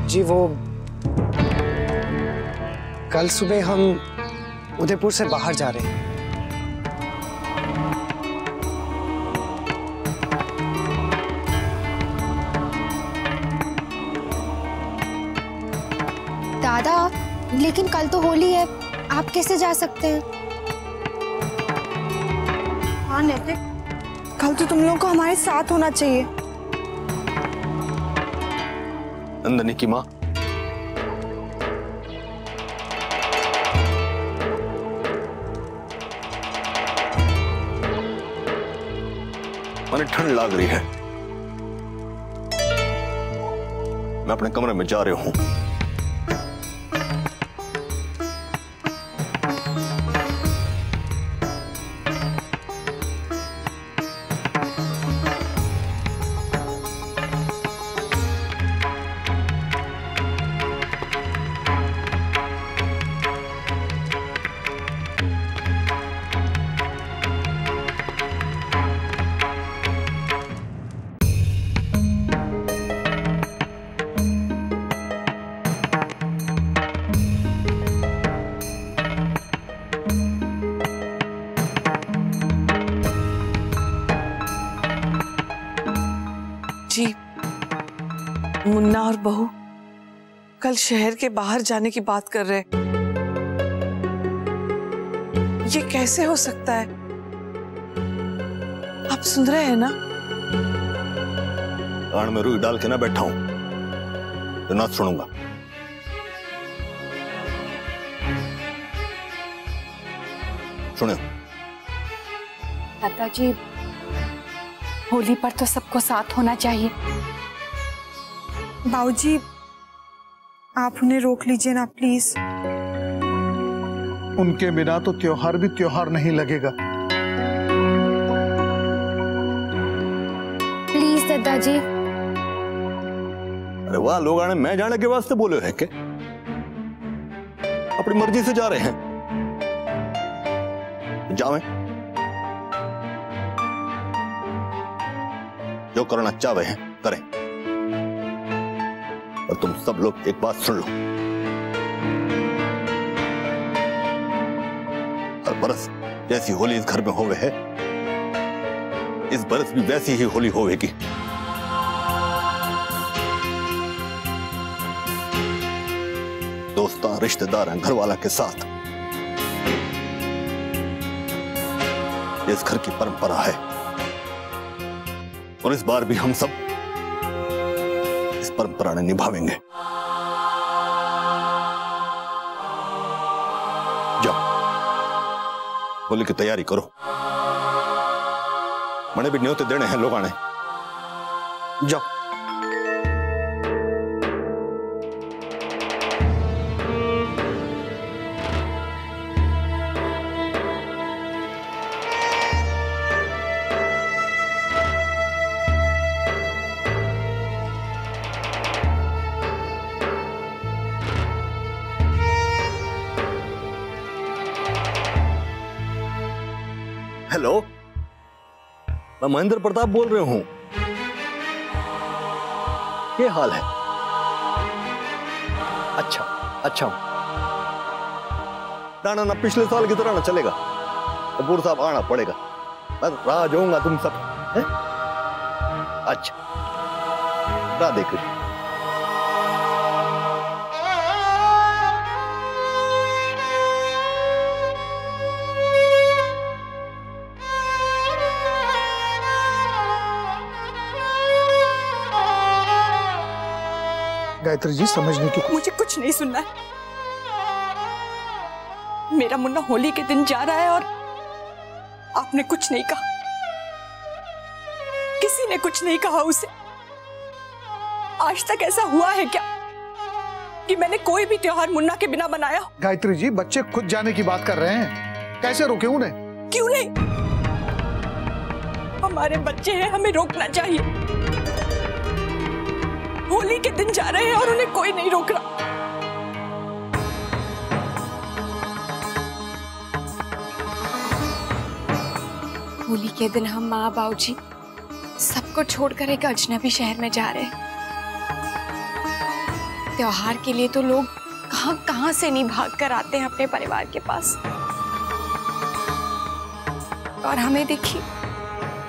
जी वो कल सुबह हम उदयपुर से बाहर जा रहे हैं। दादा, लेकिन कल तो होली है, आप कैसे जा सकते हैं? हाँ नैतिक, कल तो तुम लोगों को हमारे साथ होना चाहिए। नंदनी की माँ, मैंने ठंड लग रही है, मैं अपने कमरे में जा रहा हूं। जी, मुन्ना और बहू कल शहर के बाहर जाने की बात कर रहे। ये कैसे हो सकता है? आप सुन रहे हैं ना? कान में रुई डाल के ना बैठा हूं तो ना सुनूंगा। सुनो दादाजी, होली पर तो सबको साथ होना चाहिए। बाबूजी, आप उन्हें रोक लीजिए ना प्लीज। उनके बिना तो त्योहार भी त्योहार नहीं लगेगा। प्लीज दादाजी। अरे वाह, लोग आने मैं जाने के वास्ते बोले हैं क्या? अपनी मर्जी से जा रहे हैं, जावें। जो करना चाहे हैं करें। और तुम सब लोग एक बात सुन लो, हर बरस जैसी होली इस घर में होवे है, इस बरस भी वैसी ही होली होवेगी। दोस्तां, रिश्तेदार, घर वाला के साथ। इस घर की परंपरा है और इस बार भी हम सब इस परंपरा ने निभावेंगे। जाओ, होली की तैयारी करो। मने भी न्योते देने हैं लोगों ने। जाओ। हेलो, मैं महेंद्र प्रताप बोल रहा हूं। क्या हाल है? अच्छा अच्छा। ना ना, पिछले साल की तरह ना चलेगा। कपूर साहब आना पड़ेगा। मैं राह जाऊंगा तुम सब है? अच्छा, राधे कृष्ण। गायत्री जी, समझने की मुझे कुछ नहीं सुनना है। मेरा मुन्ना होली के दिन जा रहा है और आपने कुछ नहीं कहा। किसी ने कुछ नहीं कहा उसे। आज तक ऐसा हुआ है क्या कि मैंने कोई भी त्योहार मुन्ना के बिना बनाया? गायत्री जी, बच्चे खुद जाने की बात कर रहे हैं, कैसे रोके उन्हें? क्यों नहीं? हमारे बच्चे हैं, हमें रोकना चाहिए। होली के दिन जा रहे हैं और उन्हें कोई नहीं रोक रहा। होली के दिन हम माँ बाबूजी सबको छोड़कर एक अजनबी शहर में जा रहे हैं। त्योहार के लिए तो लोग कहां कहां से नहीं भाग कर आते हैं अपने परिवार के पास, और हमें देखिए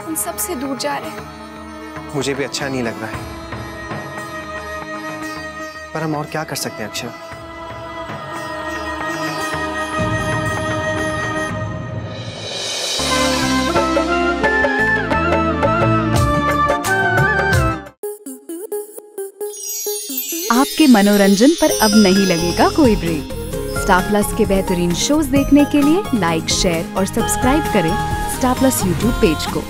उन सबसे दूर जा रहे हैं। मुझे भी अच्छा नहीं लग रहा है, पर हम और क्या कर सकते हैं अक्षर? आपके मनोरंजन पर अब नहीं लगेगा कोई ब्रेक। स्टार प्लस के बेहतरीन शोज देखने के लिए लाइक, शेयर और सब्सक्राइब करें स्टार प्लस यूट्यूब पेज को।